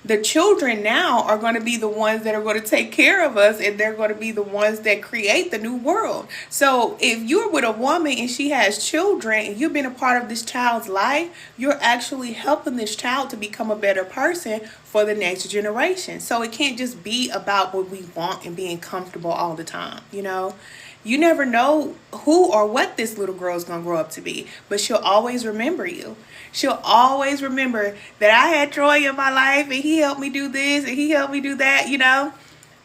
The children now are going to be the ones that are going to take care of us, and they're going to be the ones that create the new world. So if you're with a woman and she has children and you've been a part of this child's life, you're actually helping this child to become a better person for the next generation. So it can't just be about what we want and being comfortable all the time, you know? You never know who or what this little girl is going to grow up to be, but she'll always remember you. She'll always remember that I had Troy in my life and he helped me do this and he helped me do that, you know.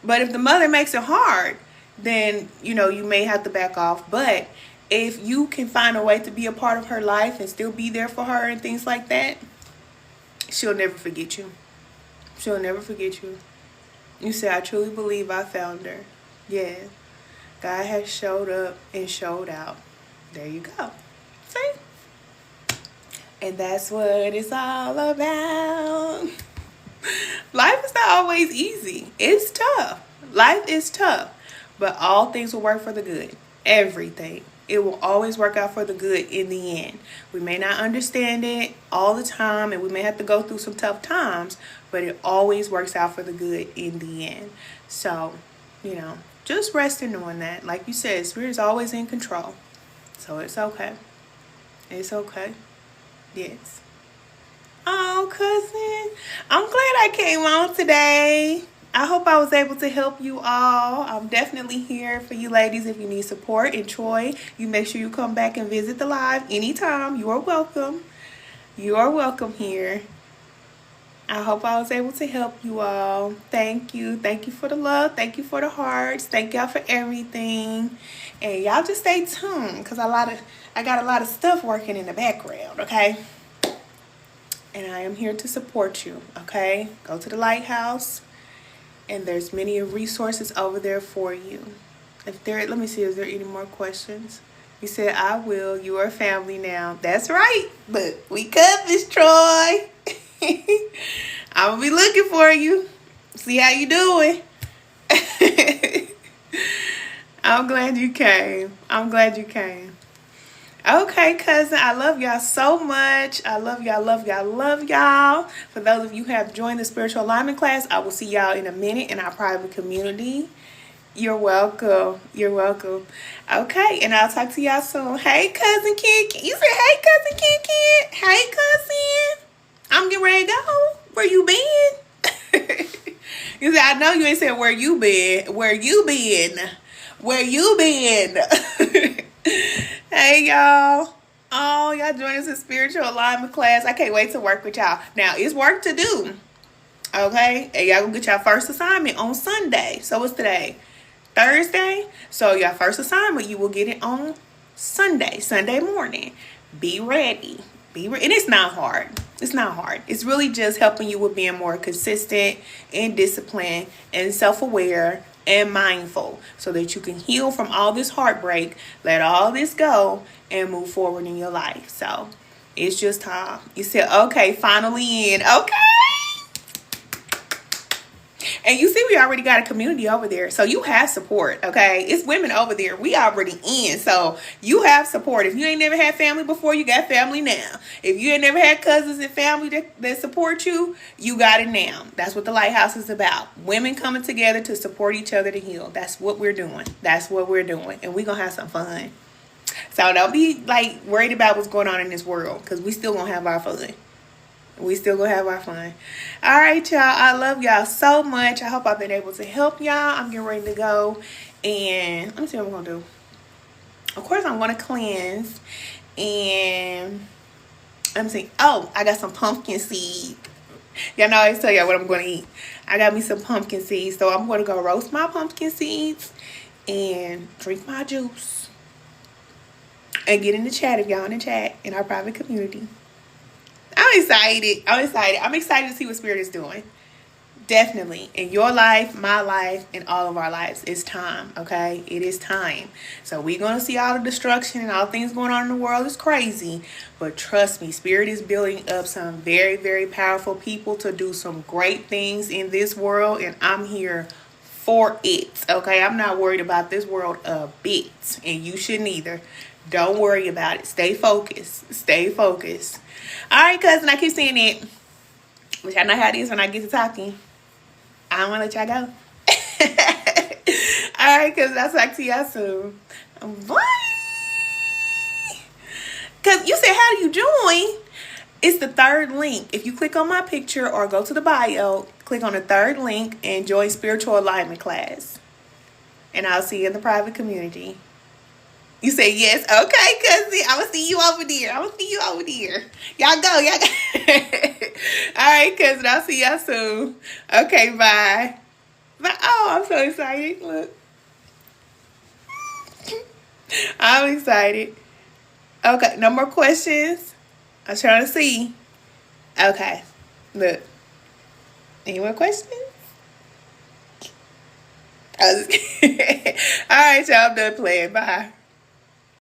But if the mother makes it hard, then, you know, you may have to back off. But if you can find a way to be a part of her life and still be there for her and things like that, she'll never forget you. She'll never forget you. You say, I truly believe I found her. Yeah. God has showed up and showed out. There you go. See? And that's what it's all about. Life is not always easy. It's tough. Life is tough. But all things will work for the good. Everything. It will always work out for the good in the end. We may not understand it all the time, and we may have to go through some tough times, but it always works out for the good in the end. So, you know, just rest in knowing that. Like you said, Spirit is always in control. So it's okay. It's okay. Yes. Oh, cousin. I'm glad I came on today. I hope I was able to help you all. I'm definitely here for you ladies if you need support. And Troy, you make sure you come back and visit the live anytime. You are welcome. You are welcome here. I hope I was able to help you all. Thank you. Thank you for the love. Thank you for the hearts. Thank y'all for everything. And y'all just stay tuned because I got a lot of stuff working in the background, okay? And I am here to support you, okay? Go to the Lighthouse, and there's many resources over there for you. Let me see, is there any more questions? You said, I will. You are family now. That's right. Look, we cut this, Troy. I'm gonna be looking for you. See how you doing. I'm glad you came. I'm glad you came. Okay, cousin, I love y'all so much. I love y'all, love y'all, love y'all. For those of you who have joined the spiritual alignment class, I will see y'all in a minute in our private community. You're welcome. You're welcome. Okay, and I'll talk to y'all soon. Hey, cousin Kiki. You said, hey, cousin Kiki. Hey, cousin. I'm getting ready to go. Where you been? You said, I know you ain't said where you been. Where you been? Where you been? Hey, y'all. Oh, y'all join us in spiritual alignment class. I can't wait to work with y'all. Now, it's work to do. Okay? And y'all gonna get y'all first assignment on Sunday. So what's today? Thursday. So your first assignment, you will get it on Sunday morning. Be ready. And it's not hard. It's not hard. It's really just helping you with being more consistent and disciplined and self-aware and mindful so that you can heal from all this heartbreak, let all this go, and move forward in your life. So it's just time. You said, okay, finally in. Okay. And you see, we already got a community over there. So you have support, okay? It's women over there. We already in. So you have support. If you ain't never had family before, you got family now. If you ain't never had cousins and family that support you, you got it now. That's what the Lighthouse is about. Women coming together to support each other to heal. That's what we're doing. That's what we're doing. And we're going to have some fun. So don't be like worried about what's going on in this world, because we still going to have our fun. We still gonna have our fun. All right, y'all. I love y'all so much. I hope I've been able to help y'all. I'm getting ready to go. And let me see what I'm gonna do. Of course, I'm gonna cleanse. And let me see. Oh, I got some pumpkin seed. Y'all know I always tell y'all what I'm gonna eat. I got me some pumpkin seeds. So I'm gonna go roast my pumpkin seeds and drink my juice. And get in the chat if y'all in the chat in our private community. I'm excited. I'm excited to see what Spirit is doing. Definitely. In your life, my life, and all of our lives. It's time, okay? It is time. So we're going to see all the destruction and all things going on in the world. It's crazy. But trust me, Spirit is building up some very, very powerful people to do some great things in this world. And I'm here for it, okay? I'm not worried about this world a bit. And you shouldn't either. Don't worry about it. Stay focused. Stay focused. All right, cousin, I keep saying it. Which I know how it is when I get to talking. I don't want to let y'all go. All right, cousin, I'll talk to y'all soon. Bye. Because you said, how do you join? It's the third link. If you click on my picture or go to the bio, click on the third link and join Spiritual Alignment class. And I'll see you in the private community. You say yes. Okay, cousin. I'm going to see you over there. Y'all go. All right, cousin. I'll see y'all soon. Okay, bye. Bye. Oh, I'm so excited. Look. I'm excited. Okay, no more questions. I'm trying to see. Okay, look. Any more questions? I was just kidding. All right, y'all. I'm done playing. Bye.